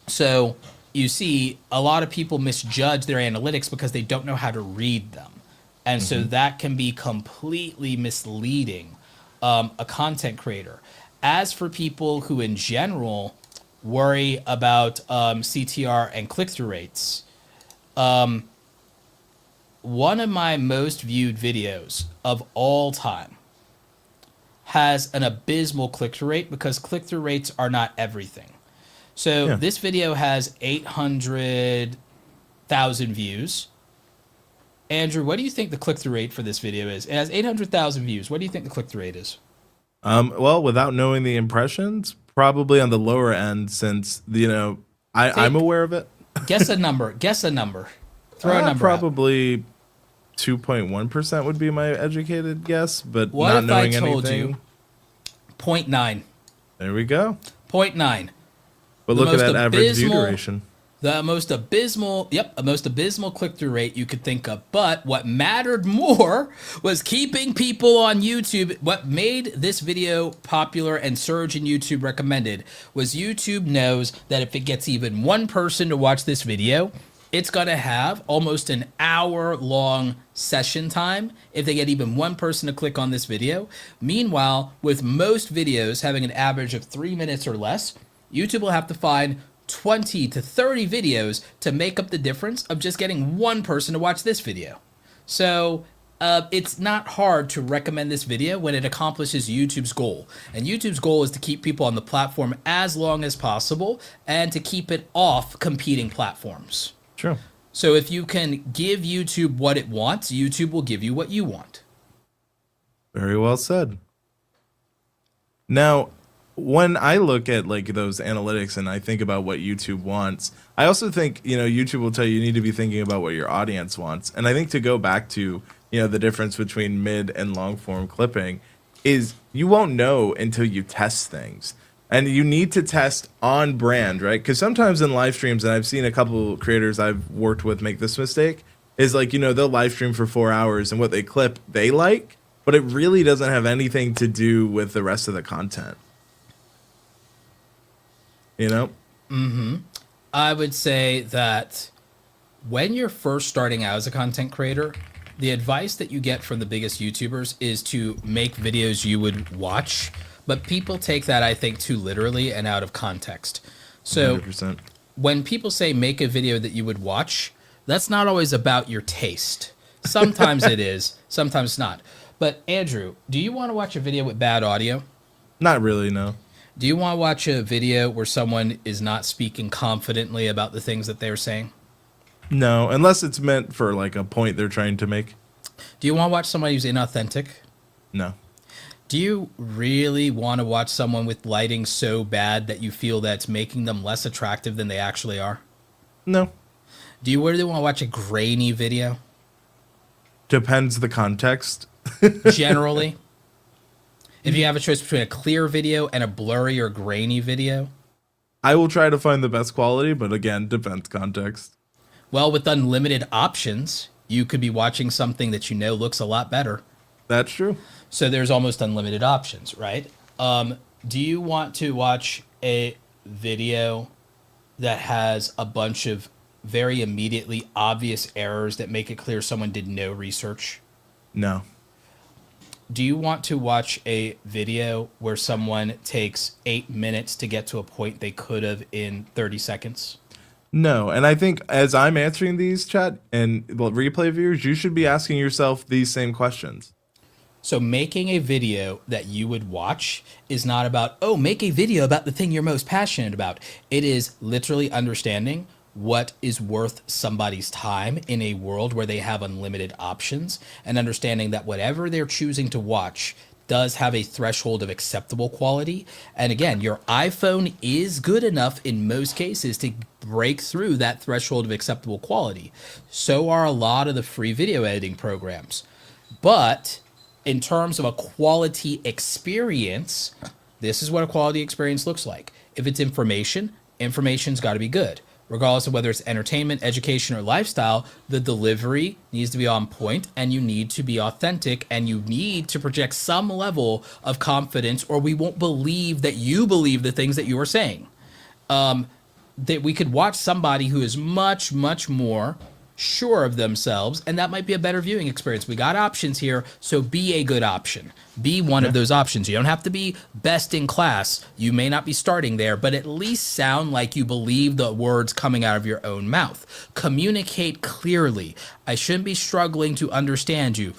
So you see a lot of people misjudge their analytics because they don't know how to read them. And so that can be completely misleading a content creator. As for people who in general worry about CTR and click-through rates, one of my most viewed videos of all time has an abysmal click-through rate because click-through rates are not everything. So this video has 800,000 views. Andrew, what do you think the click-through rate for this video is? It has 800,000 views. What do you think the click-through rate is? Well, without knowing the impressions, probably on the lower end, since I'm aware of it. Guess a number. Guess a number. Throw a number. Probably 2.1% would be my educated guess, but what not if knowing I told anything. you 0.9? There we go. 0.9. But look at that average view duration. The most abysmal click-through rate you could think of. But what mattered more was keeping people on YouTube. What made this video popular and surge in YouTube recommended was YouTube knows that if it gets even one person to watch this video, it's going to have almost an hour-long session time if they get even one person to click on this video. Meanwhile, with most videos having an average of 3 minutes or less, YouTube will have to find 20 to 30 videos to make up the difference of just getting one person to watch this video. So it's not hard to recommend this video when it accomplishes YouTube's goal. And YouTube's goal is to keep people on the platform as long as possible and to keep it off competing platforms. True. So if you can give YouTube what it wants, YouTube will give you what you want. Very well said. Now, when I look at like those analytics and I think about what YouTube wants, I also think, YouTube will tell you need to be thinking about what your audience wants. And I think to go back to, the difference between mid and long form clipping is you won't know until you test things. And you need to test on brand, right? Because sometimes in live streams, and I've seen a couple creators I've worked with make this mistake, is like, they'll live stream for 4 hours and what they clip, they like, but it really doesn't have anything to do with the rest of the content. I would say that when you're first starting out as a content creator, the advice that you get from the biggest YouTubers is to make videos you would watch, but people take that, I think, too literally and out of context. So 100%. When people say make a video that you would watch, that's not always about your taste. Sometimes it is, sometimes not. But Andrew, do you want to watch a video with bad audio? Not really, no. Do you want to watch a video where someone is not speaking confidently about the things that they're saying? No, unless it's meant for like a point they're trying to make. Do you want to watch somebody who's inauthentic? No. Do you really want to watch someone with lighting so bad that you feel that's making them less attractive than they actually are? No. Do you really want to watch a grainy video? Depends the context. Generally? If you have a choice between a clear video and a blurry or grainy video? I will try to find the best quality, but again, depends context. Well, with unlimited options, you could be watching something that looks a lot better. That's true. So there's almost unlimited options, right? Do you want to watch a video that has a bunch of very immediately obvious errors that make it clear someone did no research? No. Do you want to watch a video where someone takes 8 minutes to get to a point they could have in 30 seconds? No, and I think as I'm answering these chat and replay viewers, you should be asking yourself these same questions. So making a video that you would watch is not about, make a video about the thing you're most passionate about. It is literally understanding what is worth somebody's time in a world where they have unlimited options, and understanding that whatever they're choosing to watch does have a threshold of acceptable quality. And again, your iPhone is good enough in most cases to break through that threshold of acceptable quality. So are a lot of the free video editing programs. But in terms of a quality experience, this is what a quality experience looks like. If it's information, information's got to be good. regardless of whether it's entertainment, education, or lifestyle, the delivery needs to be on point, and you need to be authentic, and you need to project some level of confidence, or we won't believe that you believe the things that you are saying. That we could watch somebody who is much, much more sure of themselves, and that might be a better viewing experience. We got options here, so be a good option. Be one of those options. You don't have to be best in class. You may not be starting there, but at least sound like you believe the words coming out of your own mouth. Communicate clearly. I shouldn't be struggling to understand you.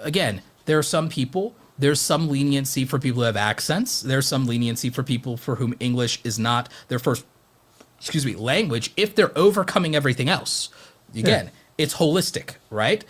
Again, there are some people, there's some leniency for people who have accents. There's some leniency for people for whom English is not their first language, if they're overcoming everything else. Again, it's holistic, right?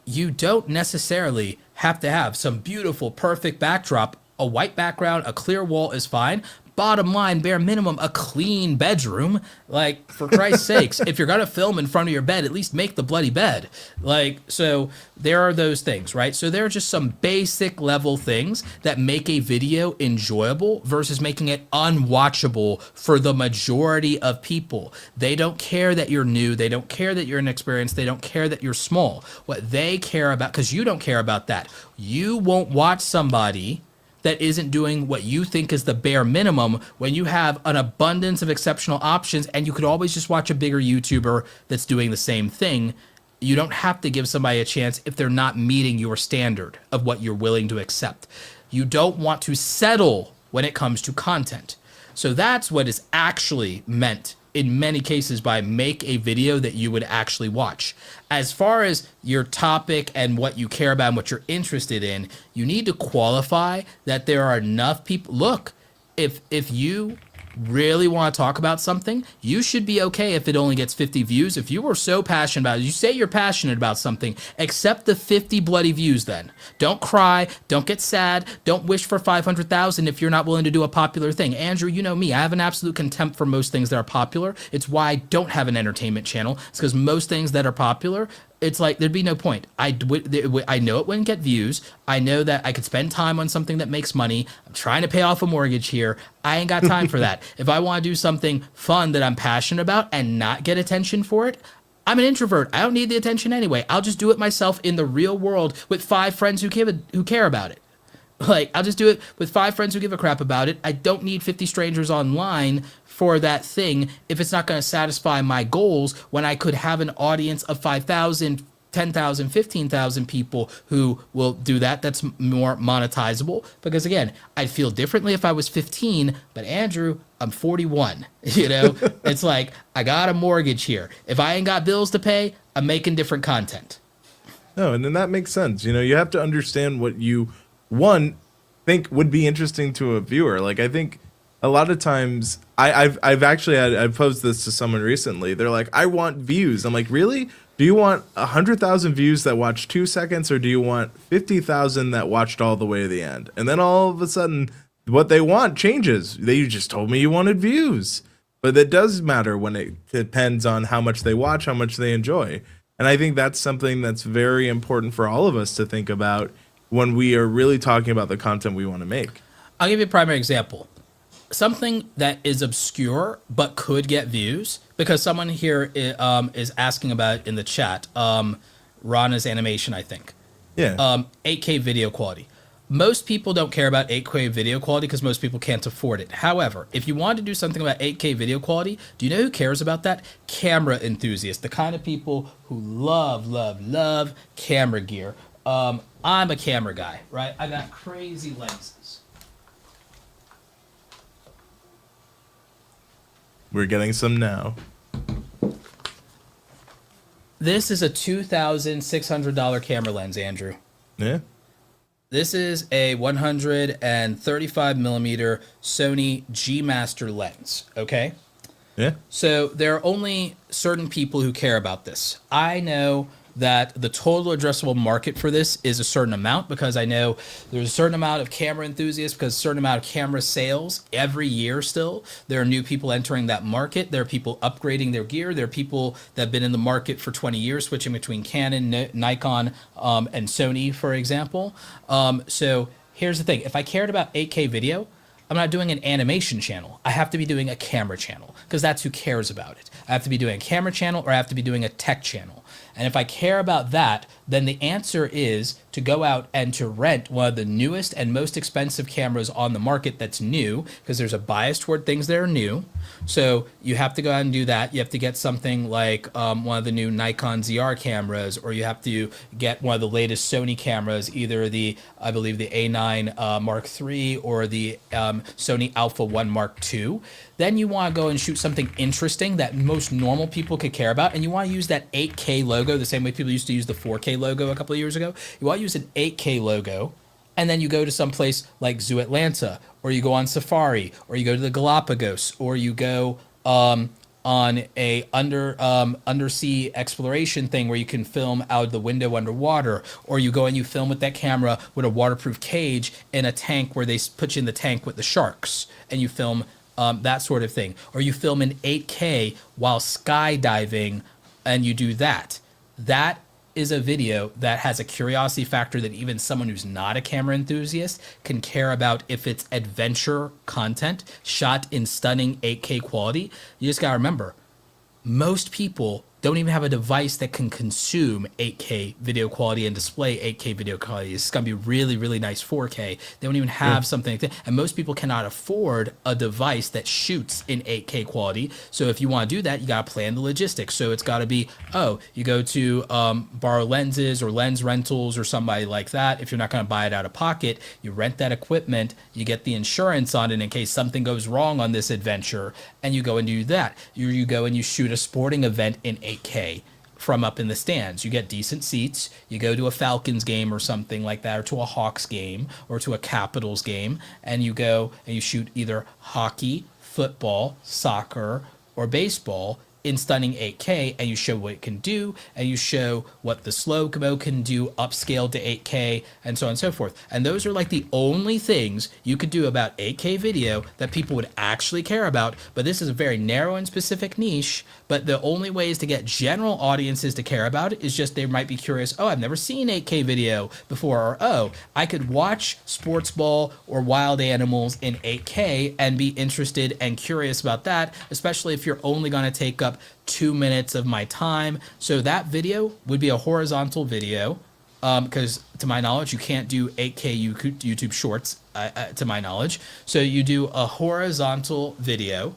You don't necessarily have to have some beautiful, perfect backdrop. A white background, a clear wall is fine. Bottom line, bare minimum, a clean bedroom. Like, for Christ's sakes, if you're going to film in front of your bed, at least make the bloody bed. Like, so there are those things, right? So there are just some basic level things that make a video enjoyable versus making it unwatchable for the majority of people. They don't care that you're new. They don't care that you're inexperienced. They don't care that you're small. What they care about, because you don't care about that, you won't watch somebody that isn't doing what you think is the bare minimum when you have an abundance of exceptional options, and you could always just watch a bigger YouTuber that's doing the same thing. You don't have to give somebody a chance if they're not meeting your standard of what you're willing to accept. You don't want to settle when it comes to content. So that's what is actually meant in many cases by make a video that you would actually watch. As far as your topic and what you care about and what you're interested in, you need to qualify that there are enough people. Look, if you really want to talk about something, you should be okay if it only gets 50 views. If you were so passionate about it, you say you're passionate about something, accept the 50 bloody views then. Don't cry, don't get sad, don't wish for 500,000 if you're not willing to do a popular thing. Andrew, you know me, I have an absolute contempt for most things that are popular. It's why I don't have an entertainment channel. It's because most things that are popular, it's like there'd be no point. I know it wouldn't get views. I know that I could spend time on something that makes money. I'm trying to pay off a mortgage here. I ain't got time for that. If I want to do something fun that I'm passionate about and not get attention for it, I'm an introvert. I don't need the attention anyway. I'll just do it myself in the real world with 5 friends who care about it. Like, I'll just do it with 5 friends who give a crap about it. I don't need 50 strangers online for that thing if it's not going to satisfy my goals when I could have an audience of 5,000, 10,000, 15,000 people who will do that. That's more monetizable because, again, I'd feel differently if I was 15, but Andrew, I'm 41. You know, it's like I got a mortgage here. If I ain't got bills to pay, I'm making different content. No, and then that makes sense. You know, you have to understand what you think would be interesting to a viewer. Like, I think a lot of times I've posed this to someone recently. They're like, I want views. I'm like, really? Do you want 100,000 views that watch 2 seconds, or do you want 50,000 that watched all the way to the end? And then all of a sudden, what they want changes. You just told me you wanted views. But that does matter when it depends on how much they watch, how much they enjoy. And I think that's something that's very important for all of us to think about when we are really talking about the content we want to make. I'll give you a primary example. Something that is obscure but could get views, because someone here is asking about it in the chat. Rana's animation, I think. Yeah. 8K video quality. Most people don't care about 8K video quality because most people can't afford it. However, if you want to do something about 8K video quality, do you know who cares about that? Camera enthusiasts, the kind of people who love camera gear. I'm a camera guy, right? I got crazy lenses. We're getting some now. This is a $2,600 camera lens, Andrew. Yeah. This is a 135 millimeter Sony G Master lens, okay? Yeah. So there are only certain people who care about this. I know that the total addressable market for this is a certain amount because I know there's a certain amount of camera enthusiasts because a certain amount of camera sales every year still. There are new people entering that market. There are people upgrading their gear. There are people that have been in the market for 20 years, switching between Canon, Nikon, and Sony, for example. So here's the thing. If I cared about 8K video, I'm not doing an animation channel. I have to be doing a camera channel because that's who cares about it. I have to be doing a camera channel or I have to be doing a tech channel. And if I care about that, then the answer is to go out and to rent one of the newest and most expensive cameras on the market that's new, because there's a bias toward things that are new. So you have to go out and do that. You have to get something like one of the new Nikon ZR cameras, or you have to get one of the latest Sony cameras, either I believe the A9 Mark III or the Sony Alpha 1 Mark II. Then you want to go and shoot something interesting that most normal people could care about, and you want to use that 8K logo the same way people used to use the 4K logo a couple of years ago. You want to use an 8K logo, and then you go to some place like Zoo Atlanta, or you go on safari, or you go to the Galapagos, or you go on a undersea exploration thing where you can film out the window underwater, or you go and you film with that camera with a waterproof cage in a tank where they put you in the tank with the sharks, and you film that sort of thing. Or you film in 8K while skydiving, and you do that. That is a video that has a curiosity factor that even someone who's not a camera enthusiast can care about if it's adventure content shot in stunning 8K quality. You just gotta remember, most people don't even have a device that can consume 8K video quality and display 8K video quality. It's going to be really, really nice 4K. They don't even have something like that. And most people cannot afford a device that shoots in 8K quality. So if you want to do that, you got to plan the logistics. So it's got to be, you go to borrow lenses or lens rentals or somebody like that. If you're not going to buy it out of pocket, you rent that equipment, you get the insurance on it in case something goes wrong on this adventure, and you go and do that. You go and you shoot a sporting event in 8K from up in the stands. You get decent seats. You go to a Falcons game or something like that, or to a Hawks game or to a Capitals game, and you go and you shoot either hockey, football, soccer, or baseball in stunning 8K, and you show what it can do, and you show what the slow-mo can do upscaled to 8K, and so on and so forth. And those are like the only things you could do about 8K video that people would actually care about. But this is a very narrow and specific niche, but the only ways to get general audiences to care about it is just they might be curious, I've never seen 8K video before, or I could watch sports ball or wild animals in 8K and be interested and curious about that, especially if you're only going to take up 2 minutes of my time. So that video would be a horizontal video, because to my knowledge, you can't do 8K YouTube shorts, to my knowledge. So you do a horizontal video,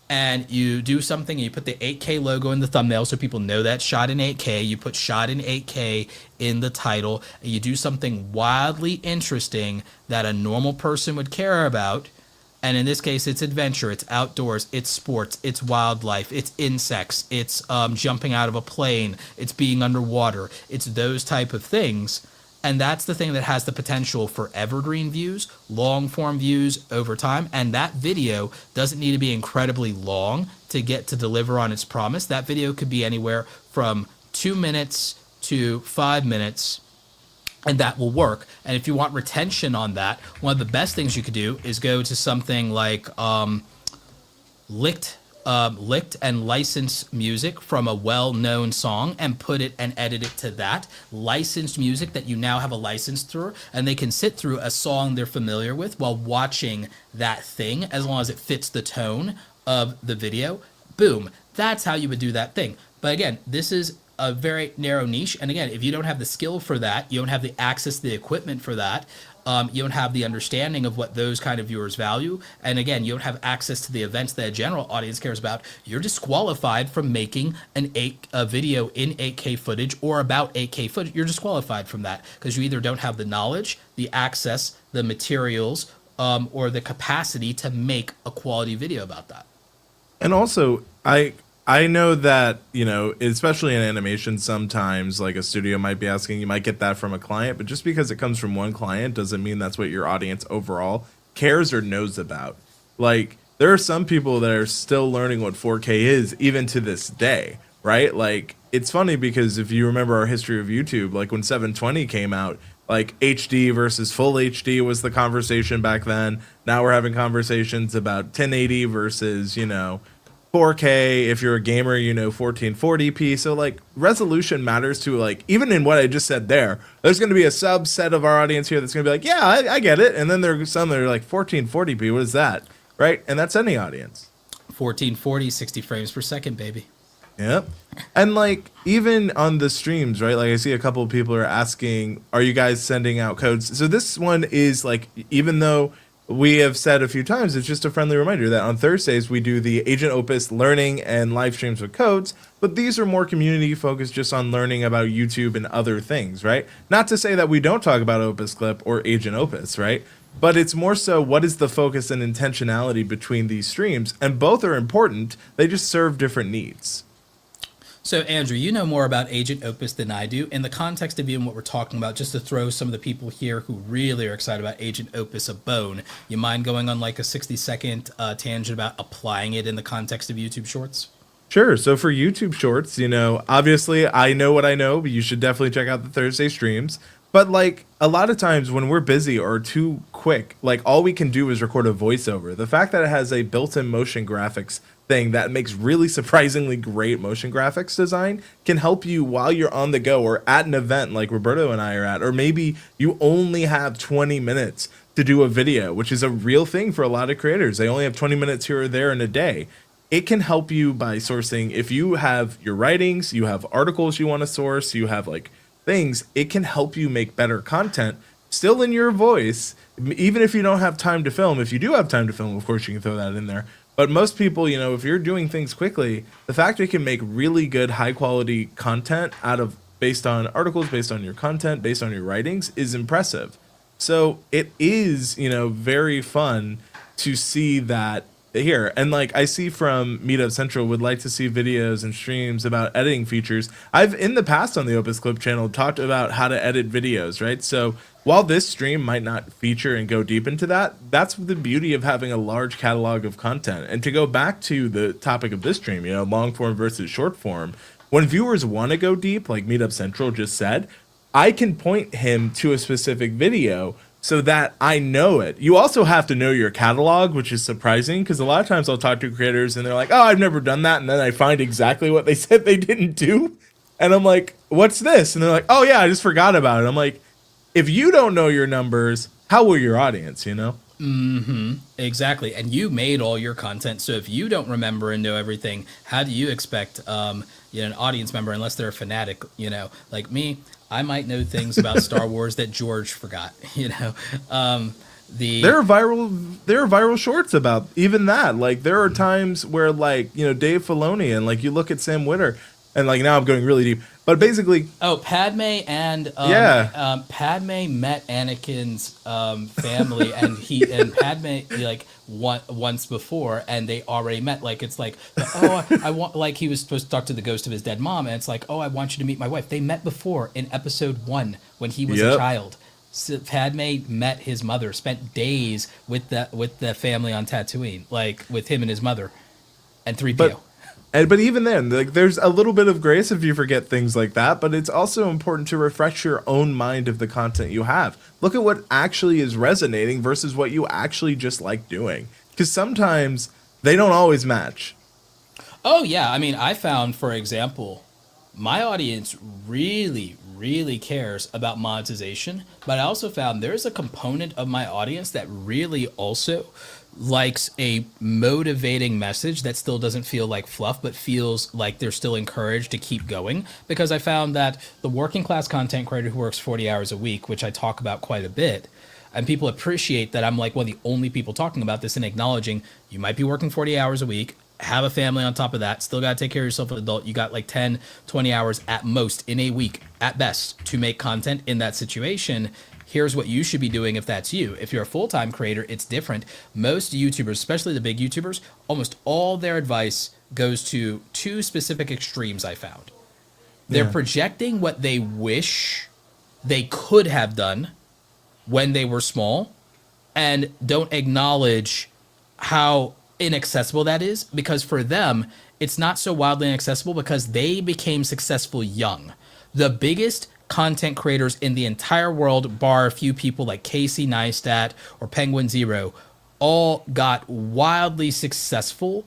and you do something, and you put the 8K logo in the thumbnail so people know that's shot in 8K. You put shot in 8K in the title, and you do something wildly interesting that a normal person would care about. And in this case, it's adventure, it's outdoors, it's sports, it's wildlife, it's insects, it's jumping out of a plane, it's being underwater, it's those type of things. And that's the thing that has the potential for evergreen views, long form views over time. And that video doesn't need to be incredibly long to get to deliver on its promise. That video could be anywhere from 2 minutes to 5 minutes, and that will work. And if you want retention on that, one of the best things you could do is go to something like licked and licensed music from a well-known song and put it and edit it to that licensed music that you now have a license through, and they can sit through a song they're familiar with while watching that thing, as long as it fits the tone of the video. Boom. That's how you would do that thing. But again, this is a very narrow niche. And again, if you don't have the skill for that, you don't have the access to the equipment for that, you don't have the understanding of what those kind of viewers value, and again, you don't have access to the events that a general audience cares about, you're disqualified from making a video in 8K footage or about 8K footage. You're disqualified from that because you either don't have the knowledge, the access, the materials, or the capacity to make a quality video about that. And also, I know that, especially in animation, sometimes like a studio might be asking, you might get that from a client, but just because it comes from one client doesn't mean that's what your audience overall cares or knows about. Like, there are some people that are still learning what 4K is, even to this day, right? Like, it's funny because if you remember our history of YouTube, like when 720 came out, like HD versus full HD was the conversation back then. Now we're having conversations about 1080 versus, 4K. If you're a gamer, 1440p. So like resolution matters to, like, even in what I just said there's going to be a subset of our audience here that's going to be like, yeah, I get it. And then there's some that are like 1440p. What is that? Right. And that's any audience. 1440, 60 frames per second, baby. Yep. And like even on the streams, right? Like I see a couple of people are asking, are you guys sending out codes? So this one is like, even though we have said a few times, it's just a friendly reminder that on Thursdays we do the Agent Opus learning and live streams with codes, but these are more community focused, just on learning about YouTube and other things, right? Not to say that we don't talk about OpusClip or Agent Opus, right? But it's more so, what is the focus and intentionality between these streams? And both are important. They just serve different needs. So, Andrew, you know more about Agent Opus than I do. In the context of even what we're talking about, just to throw some of the people here who really are excited about Agent Opus a bone, you mind going on like a 60-second tangent about applying it in the context of YouTube Shorts? Sure. So for YouTube Shorts, obviously I know what I know, but you should definitely check out the Thursday streams. But like a lot of times when we're busy or too quick, like all we can do is record a voiceover. The fact that it has a built-in motion graphics thing that makes really surprisingly great motion graphics design can help you while you're on the go or at an event like Roberto and I are at, or maybe you only have 20 minutes to do a video, which is a real thing for a lot of creators. They only have 20 minutes here or there in a day. It can help you by sourcing. If you have your writings, you have articles you want to source, you have like things, it can help you make better content still in your voice, even if you don't have time to film. If you do have time to film, of course you can throw that in there. But most people, if you're doing things quickly, the fact you can make really good high quality content based on articles, based on your content, based on your writings is impressive. So it is, very fun to see that here. And like I see from Meetup Central would like to see videos and streams about editing features. I've in the past on the OpusClip channel talked about how to edit videos, right? So while this stream might not feature and go deep into that, that's the beauty of having a large catalog of content. And to go back to the topic of this stream, long form versus short form, when viewers want to go deep, like Meetup Central just said, I can point him to a specific video so that I know it. You also have to know your catalog, which is surprising because a lot of times I'll talk to creators and they're like, oh, I've never done that. And then I find exactly what they said they didn't do. And I'm like, what's this? And they're like, oh yeah, I just forgot about it. I'm like, if you don't know your numbers, how will your audience, Mm-hmm. Exactly. And you made all your content. So if you don't remember and know everything, how do you expect an audience member, unless they're a fanatic, like me, I might know things about Star Wars that George forgot, There are viral shorts about even that. Like there are times where like, Dave Filoni and like you look at Sam Witter and like now I'm going really deep. But basically, Padme and Padme met Anakin's family, and Padme like once before, and they already met. Like it's like, I want, like he was supposed to talk to the ghost of his dead mom, and it's like, oh, I want you to meet my wife. They met before in episode 1 when he was a child. So Padme met his mother, spent days with the family on Tatooine, like with him and his mother, and 3PO. But even then, like there's a little bit of grace if you forget things like that, but it's also important to refresh your own mind of the content you have. Look at what actually is resonating versus what you actually just like doing. Because sometimes they don't always match. Oh, yeah. I mean, I found, for example, my audience really, really cares about monetization, but I also found there's a component of my audience that really also likes a motivating message that still doesn't feel like fluff, but feels like they're still encouraged to keep going. Because I found that the working class content creator who works 40 hours a week, which I talk about quite a bit, and people appreciate that I'm like one of the only people talking about this and acknowledging you might be working 40 hours a week, have a family on top of that, still got to take care of yourself as an adult. You got like 10, 20 hours at most in a week, at best, to make content in that situation. Here's what you should be doing if that's you. If you're a full-time creator, it's different. Most YouTubers, especially the big YouTubers, almost all their advice goes to 2 specific extremes I found. They're projecting what they wish they could have done when they were small and don't acknowledge how inaccessible that is, because for them, it's not so wildly inaccessible because they became successful young. The biggest content creators in the entire world, bar a few people like Casey Neistat or Penguin Zero, all got wildly successful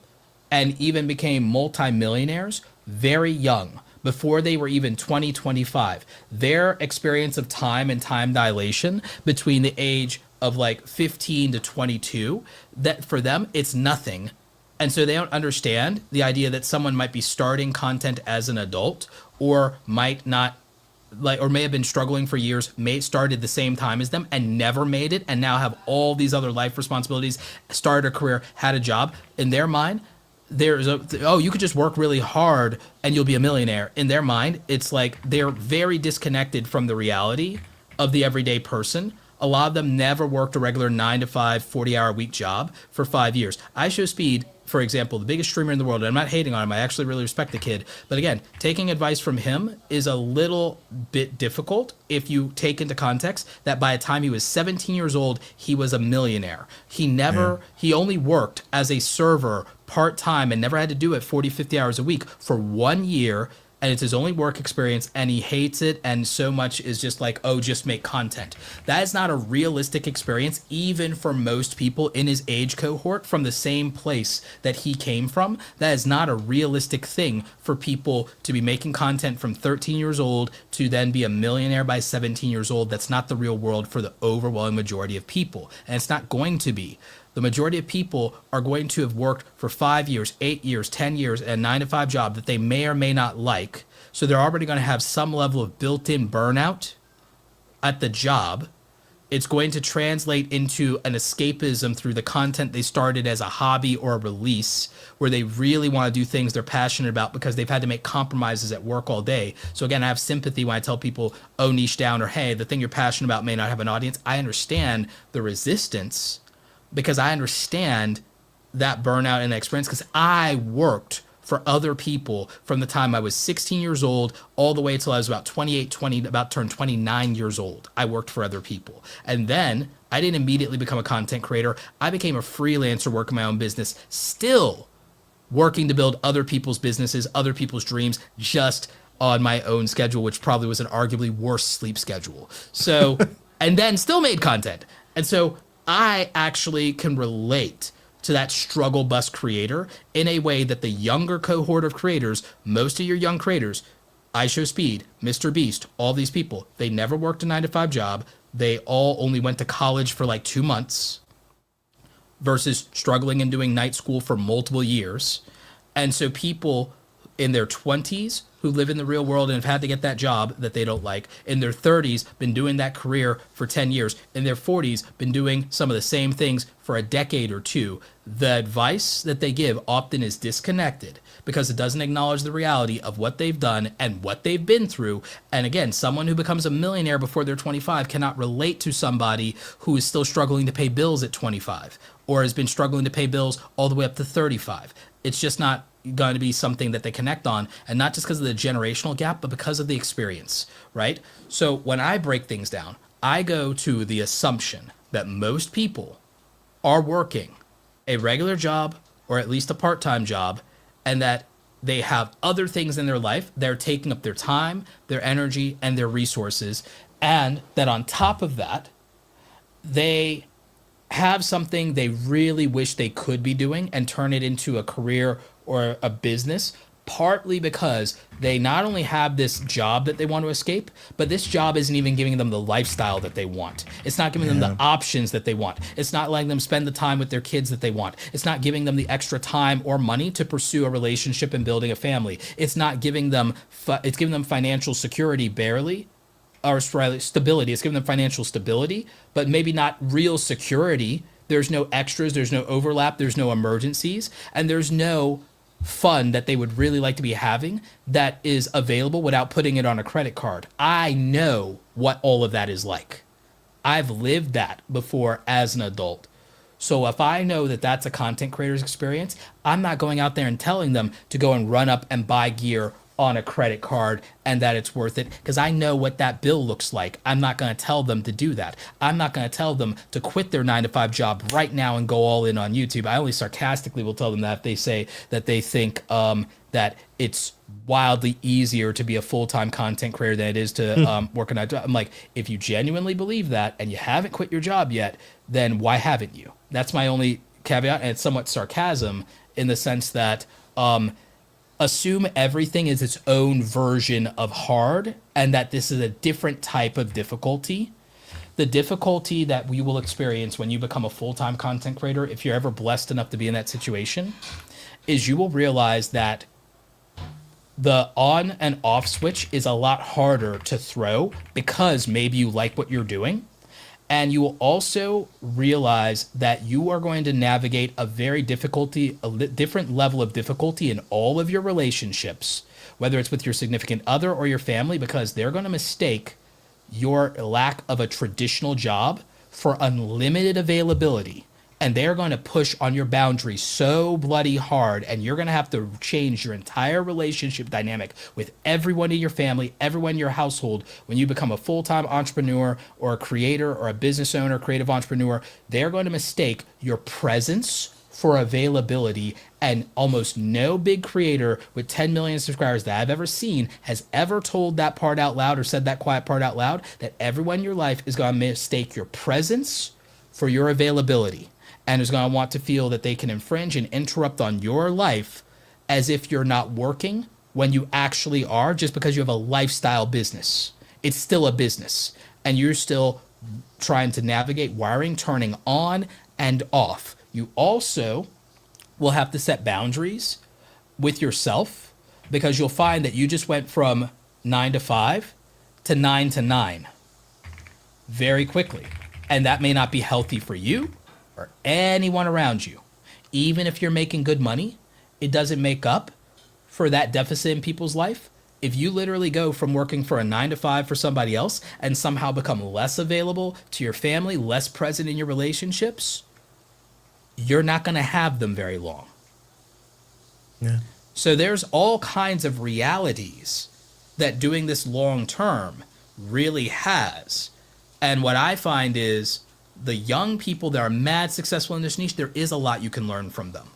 and even became multimillionaires very young, before they were even 20, 25. Their experience of time and time dilation between the age of like 15 to 22, that for them, it's nothing. And so they don't understand the idea that someone might be starting content as an adult, or might not, like, or may have been struggling for years, may started the same time as them and never made it, and now have all these other life responsibilities, started a career, had a job. In their mind, you could just work really hard and you'll be a millionaire. In their mind, it's like they're very disconnected from the reality of the everyday person. A lot of them never worked a regular 9 to 5, 40-hour-a-week job for 5 years. IShowSpeed, for example, the biggest streamer in the world, and I'm not hating on him, I actually really respect the kid. But again, taking advice from him is a little bit difficult if you take into context that by the time he was 17 years old, he was a millionaire. He only worked as a server part-time and never had to do it 40, 50 hours a week for 1 year. And it's his only work experience, and he hates it, and so much is just like, oh, just make content. That is not a realistic experience, even for most people in his age cohort from the same place that he came from. That is not a realistic thing for people to be making content from 13 years old to then be a millionaire by 17 years old. That's not the real world for the overwhelming majority of people, and it's not going to be. The majority of people are going to have worked for 5 years, 8 years, 10 years at a 9 to 5 job that they may or may not like. So they're already going to have some level of built-in burnout at the job. It's going to translate into an escapism through the content they started as a hobby or a release, where they really want to do things they're passionate about because they've had to make compromises at work all day. So again, I have sympathy when I tell people, oh, niche down, or hey, the thing you're passionate about may not have an audience. I understand the resistance, because I understand that burnout and experience, because I worked for other people from the time I was 16 years old all the way till I was about 28, about to turn 29 years old. I worked for other people. And then I didn't immediately become a content creator. I became a freelancer working my own business, still working to build other people's businesses, other people's dreams, just on my own schedule, which probably was an arguably worse sleep schedule. So, and then still made content. And so I actually can relate to that struggle bus creator in a way that the younger cohort of creators, most of your young creators, IShowSpeed, Mr. Beast, all these people, they never worked a 9 to 5 job. They all only went to college for like 2 months versus struggling and doing night school for multiple years. And so people in their 20s who live in the real world and have had to get that job that they don't like, in their 30s, been doing that career for 10 years, in their 40s, been doing some of the same things for a decade or two, the advice that they give often is disconnected because it doesn't acknowledge the reality of what they've done and what they've been through. And again, someone who becomes a millionaire before they're 25 cannot relate to somebody who is still struggling to pay bills at 25 or has been struggling to pay bills all the way up to 35. It's just not going to be something that they connect on, and not just because of the generational gap, but because of the experience, right? So when I break things down, I go to the assumption that most people are working a regular job or at least a part-time job, and that they have other things in their life that are taking up their time, their energy, and their resources, and that on top of that, they have something they really wish they could be doing and turn it into a career or a business, partly because they not only have this job that they want to escape, but this job isn't even giving them the lifestyle that they want. It's not giving them the options that they want. It's not letting them spend the time with their kids that they want. It's not giving them the extra time or money to pursue a relationship and building a family. It's not giving them, it's giving them financial security barely, or stability. It's giving them financial stability, but maybe not real security. There's no extras, there's no overlap, there's no emergencies, and there's no fun that they would really like to be having that is available without putting it on a credit card. I know what all of that is like. I've lived that before as an adult. So if I know that that's a content creator's experience, I'm not going out there and telling them to go and run up and buy gear on a credit card and that it's worth it, because I know what that bill looks like. I'm not going to tell them to do that. I'm not going to tell them to quit their 9 to 5 job right now and go all in on YouTube. I only sarcastically will tell them that if they say that they think that it's wildly easier to be a full-time content creator than it is to work a 9 to 5. I'm like, if you genuinely believe that and you haven't quit your job yet, then why haven't you? That's my only caveat, and it's somewhat sarcasm, in the sense that assume everything is its own version of hard and that this is a different type of difficulty. The difficulty that we will experience when you become a full-time content creator, if you're ever blessed enough to be in that situation, is you will realize that the on and off switch is a lot harder to throw because maybe you like what you're doing. And you will also realize that you are going to navigate a different level of difficulty in all of your relationships, whether it's with your significant other or your family, because they're going to mistake your lack of a traditional job for unlimited availability. And they're going to push on your boundaries so bloody hard, and you're going to have to change your entire relationship dynamic with everyone in your family, everyone in your household. When you become a full-time entrepreneur or a creator or a business owner, creative entrepreneur, they're going to mistake your presence for availability. And almost no big creator with 10 million subscribers that I've ever seen has ever told that part out loud or said that quiet part out loud, that everyone in your life is going to mistake your presence for your availability, and is going to want to feel that they can infringe and interrupt on your life as if you're not working when you actually are, just because you have a lifestyle business. It's still a business, and you're still trying to navigate wiring, turning on and off. You also will have to set boundaries with yourself, because you'll find that you just went from 9 to 5 to 9 to 9 very quickly. And that may not be healthy for you or anyone around you. Even if you're making good money, it doesn't make up for that deficit in people's life. If you literally go from working for a 9 to 5 for somebody else and somehow become less available to your family, less present in your relationships, you're not going to have them very long. Yeah. So there's all kinds of realities that doing this long term really has. And what I find is the young people that are mad successful in this niche, there is a lot you can learn from them.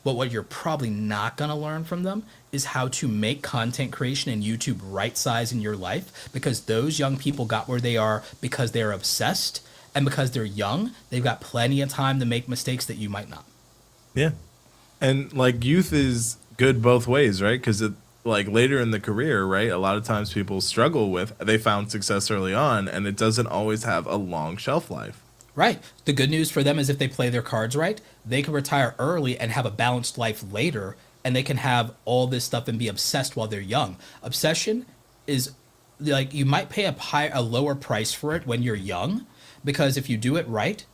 But what you're probably not going to learn from them is how to make content creation and YouTube right size in your life, because those young people got where they are because they're obsessed, and because they're young, they've got plenty of time to make mistakes that you might not. Yeah. And like youth is good both ways, right? Because like later in the career, right, a lot of times people struggle with, they found success early on, and it doesn't always have a long shelf life. Right. The good news for them is if they play their cards right, they can retire early and have a balanced life later, and they can have all this stuff and be obsessed while they're young. Obsession is like, you might pay a lower price for it when you're young, because if you do it right,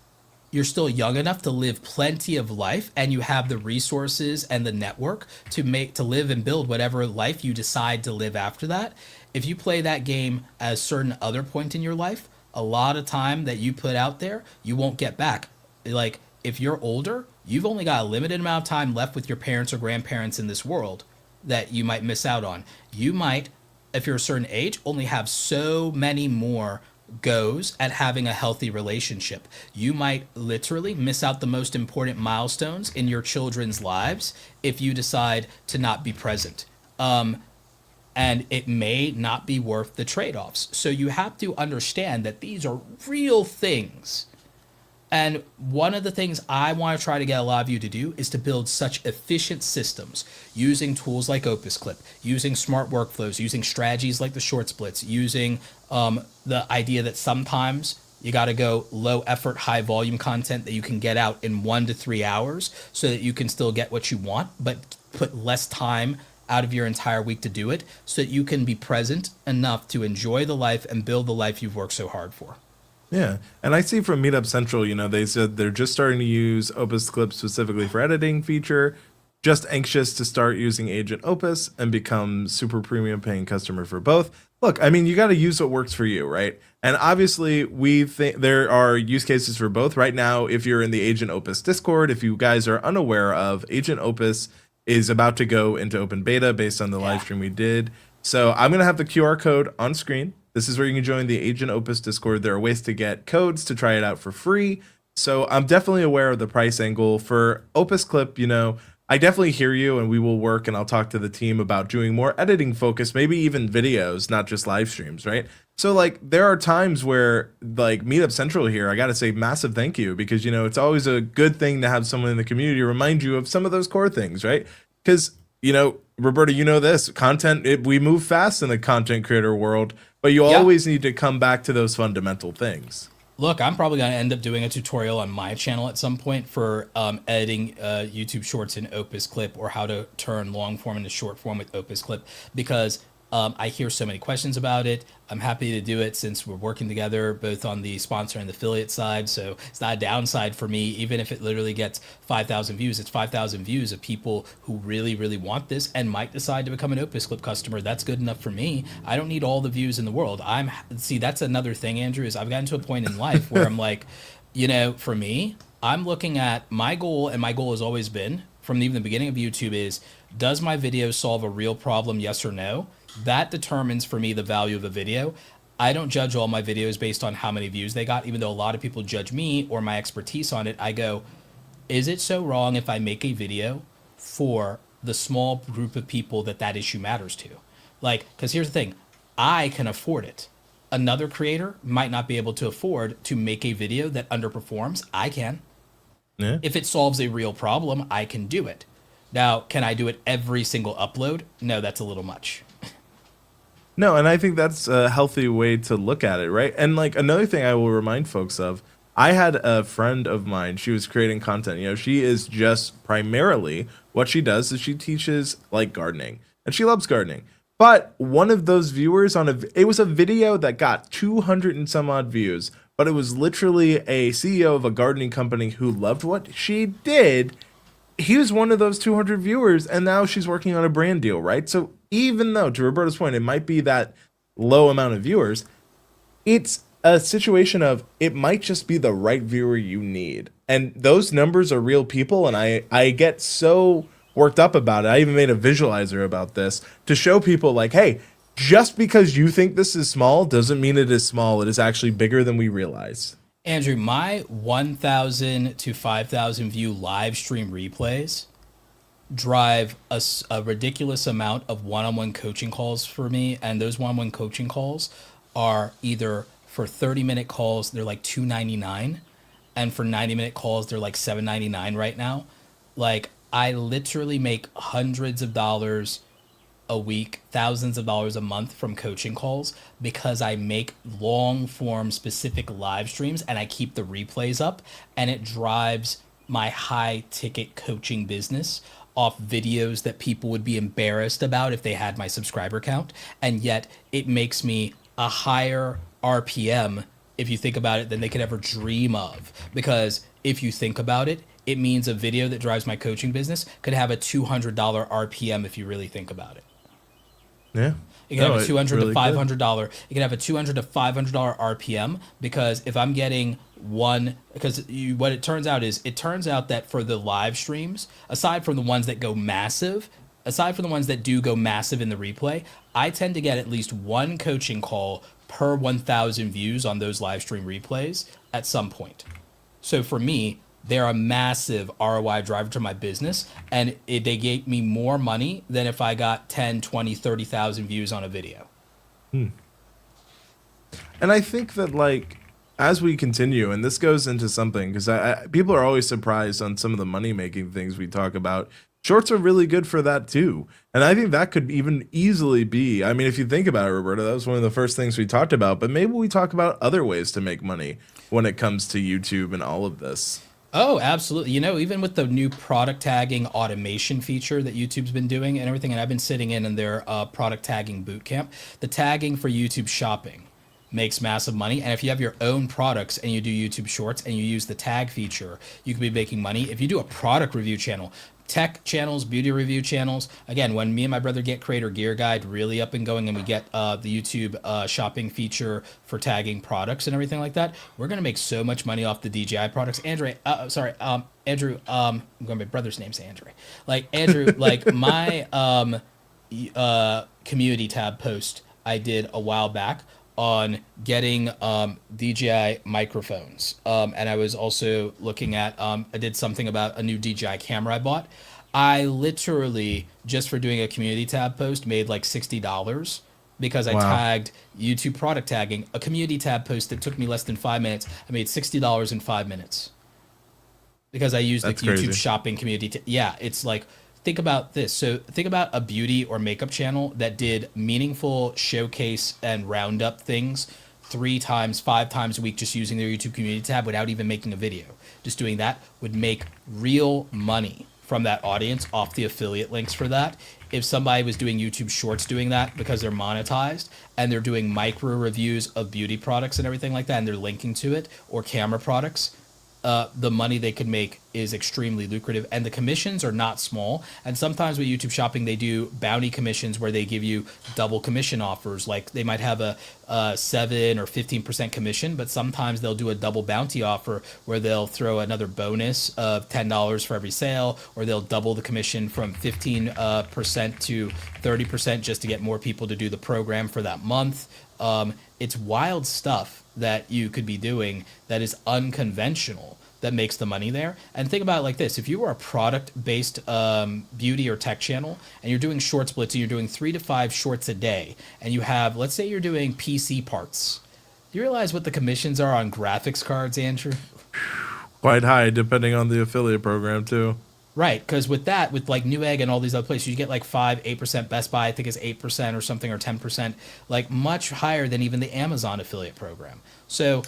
you're still young enough to live plenty of life, and you have the resources and the network to live and build whatever life you decide to live after that. If you play that game at a certain other point in your life, a lot of time that you put out there, you won't get back. Like, if you're older, you've only got a limited amount of time left with your parents or grandparents in this world that you might miss out on. You might, if you're a certain age, only have so many more goes at having a healthy relationship. You might literally miss out the most important milestones in your children's lives if you decide to not be present. And it may not be worth the trade-offs. So you have to understand that these are real things. And one of the things I want to try to get a lot of you to do is to build such efficient systems using tools like OpusClip, using smart workflows, using strategies like the short splits, using the idea that sometimes you got to go low effort, high volume content that you can get out in 1 to 3 hours so that you can still get what you want, but put less time out of your entire week to do it, so that you can be present enough to enjoy the life and build the life you've worked so hard for. Yeah. And I see from Meetup Central, they said they're just starting to use OpusClip specifically for editing feature, just anxious to start using Agent Opus and become super premium paying customer for both. Look, I mean, you got to use what works for you, right? And obviously, we think there are use cases for both. Right now, if you're in the Agent Opus Discord, if you guys are unaware of, Agent Opus is about to go into open beta based on the live stream we did. So I'm going to have the QR code on screen. This is where you can join the Agent Opus Discord. There are ways to get codes to try it out for free. So I'm definitely aware of the price angle for OpusClip. I definitely hear you, and we will work, and I'll talk to the team about doing more editing focus, maybe even videos, not just live streams, right? So like there are times where like Meetup Central here, I got to say massive thank you because it's always a good thing to have someone in the community remind you of some of those core things, right? Because Roberta, this content we move fast in the content creator world, but you Yeah. always need to come back to those fundamental things. Look, I'm probably going to end up doing a tutorial on my channel at some point for editing YouTube Shorts in OpusClip, or how to turn long form into short form with OpusClip, because I hear so many questions about it. I'm happy to do it since we're working together both on the sponsor and the affiliate side. So it's not a downside for me. Even if it literally gets 5,000 views, it's 5,000 views of people who really, really want this and might decide to become an OpusClip customer. That's good enough for me. I don't need all the views in the world. See, that's another thing, Andrew, is I've gotten to a point in life where I'm like, for me, I'm looking at my goal, and my goal has always been from even the beginning of YouTube is, does my video solve a real problem, yes or no? That determines for me the value of a video. I don't judge all my videos based on how many views they got, even though a lot of people judge me or my expertise on it. I go, is it so wrong if I make a video for the small group of people that issue matters to? Like, because here's the thing, I can afford it. Another creator might not be able to afford to make a video that underperforms. I can. Yeah. If it solves a real problem, I can do it. Now, can I do it every single upload? No, that's a little much. No, and I think that's a healthy way to look at it, right? And like another thing I will remind folks of, I had a friend of mine, she was creating content. She is just primarily what she does is she teaches like gardening, and she loves gardening. But one of those viewers it was a video that got 200 and some odd views, but it was literally a CEO of a gardening company who loved what she did. He was one of those 200 viewers, and now she's working on a brand deal, right? So even though, to Roberta's point, it might be that low amount of viewers, it's a situation of it might just be the right viewer you need. And those numbers are real people, and I get so worked up about it. I even made a visualizer about this to show people like, hey, just because you think this is small doesn't mean it is small. It is actually bigger than we realize. Andrew, my 1,000 to 5,000 view live stream replays drive a ridiculous amount of one-on-one coaching calls for me, and those one-on-one coaching calls are either for 30-minute calls, they're like $2.99, and for 90-minute calls, they're like $7.99 right now. Like, I literally make hundreds of dollars a week, thousands of dollars a month from coaching calls because I make long form specific live streams and I keep the replays up, and it drives my high ticket coaching business off videos that people would be embarrassed about if they had my subscriber count. And yet it makes me a higher RPM, if you think about it, than they could ever dream of. Because if you think about it, it means a video that drives my coaching business could have a $200 RPM if you really think about it. Yeah. You can have a $200 to $500. You can have a $200 to $500 RPM, because if I'm getting what it turns out that for the live streams, aside from the ones that go massive, aside from the ones that do go massive in the replay, I tend to get at least one coaching call per 1,000 views on those live stream replays at some point. So for me, they're a massive ROI driver to my business, and they gave me more money than if I got 10, 20, 30,000 views on a video. And I think that like as we continue, and this goes into something, because people are always surprised on some of the money making things we talk about. Shorts are really good for that too. And I think that could even easily be, I mean, if you think about it, Roberta, that was one of the first things we talked about, but maybe we talk about other ways to make money when it comes to YouTube and all of this. Oh, absolutely. Even with the new product tagging automation feature that YouTube's been doing and everything, and I've been sitting in their product tagging bootcamp, the tagging for YouTube shopping makes massive money. And if you have your own products and you do YouTube Shorts and you use the tag feature, you could be making money. If you do a product review channel, tech channels, beauty review channels, again, when me and my brother get Creator Gear Guide really up and going and we get the YouTube shopping feature for tagging products and everything like that, we're going to make so much money off the DJI products. Andrew, my brother's name's Andrew. Like, Andrew, like my community tab post I did a while back on getting DJI microphones. And I was also looking at, I did something about a new DJI camera I bought. I literally, just for doing a community tab post, made like $60 because I Wow. tagged YouTube product tagging a community tab post that took me less than 5 minutes. I made $60 in 5 minutes because I used the That's YouTube crazy. shopping community. Yeah, it's like, think about this. So think about a beauty or makeup channel that did meaningful showcase and roundup things 3 times, 5 times a week, just using their YouTube community tab without even making a video. Just doing that would make real money from that audience off the affiliate links for that. If somebody was doing YouTube shorts doing that because they're monetized and they're doing micro reviews of beauty products and everything like that, and they're linking to it, or camera products, the money they could make is extremely lucrative, and the commissions are not small. And sometimes with YouTube shopping, they do bounty commissions where they give you double commission offers. Like they might have a 7 or 15% commission, but sometimes they'll do a double bounty offer where they'll throw another bonus of $10 for every sale, or they'll double the commission from 15% to 30% just to get more people to do the program for that month. It's wild stuff that you could be doing that is unconventional that makes the money there. And think about it like this: if you were a product-based beauty or tech channel and you're doing short splits and you're doing 3 to 5 shorts a day, and you have, let's say you're doing PC parts, do you realize what the commissions are on graphics cards, Andrew? Quite high, depending on the affiliate program too. Right, because with that, with like Newegg and all these other places, you get like 5, 8%. Best Buy, I think, is 8% or something, or 10%, like much higher than even the Amazon affiliate program. So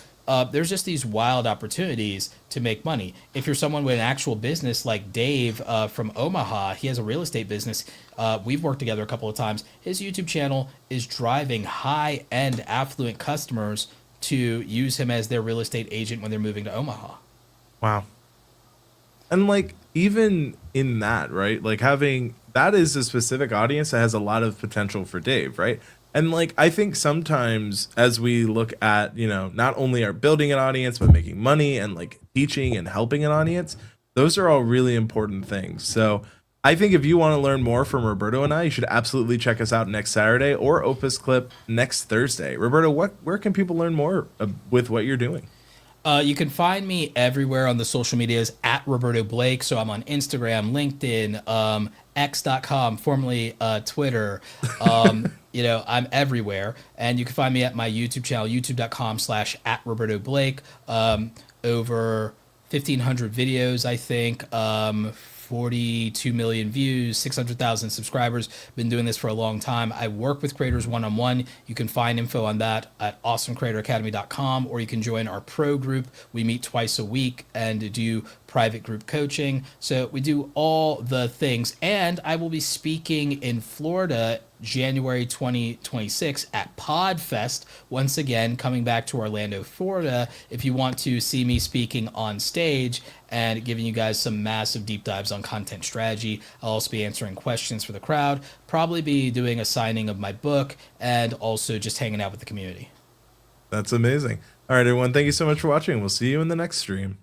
there's just these wild opportunities to make money. If you're someone with an actual business like Dave from Omaha, he has a real estate business. We've worked together a couple of times. His YouTube channel is driving high-end affluent customers to use him as their real estate agent when they're moving to Omaha. Wow. And like even in that, right? Like having that is a specific audience that has a lot of potential for Dave, right? And like I think sometimes as we look at, not only are building an audience but making money and like teaching and helping an audience, those are all really important things. So I think if you want to learn more from Roberto and I, you should absolutely check us out next Saturday or OpusClip next Thursday. Roberto, where can people learn more with what you're doing? You can find me everywhere on the social medias at Roberto Blake. So I'm on Instagram, LinkedIn, X.com, formerly Twitter. I'm everywhere. And you can find me at my YouTube channel, youtube.com/ at Roberto Blake. Over 1,500 videos, I think. 42 million views, 600,000 subscribers. Been doing this for a long time. I work with creators one-on-one. You can find info on that at awesomecreatoracademy.com, or you can join our pro group. We meet twice a week and do private group coaching. So we do all the things. And I will be speaking in Florida January 2026 at Podfest, once again coming back to Orlando, Florida. If you want to see me speaking on stage and giving you guys some massive deep dives on content strategy, I'll also be answering questions for the crowd, probably be doing a signing of my book, and also just hanging out with the community. That's amazing. All right, everyone. Thank you so much for watching. We'll see you in the next stream.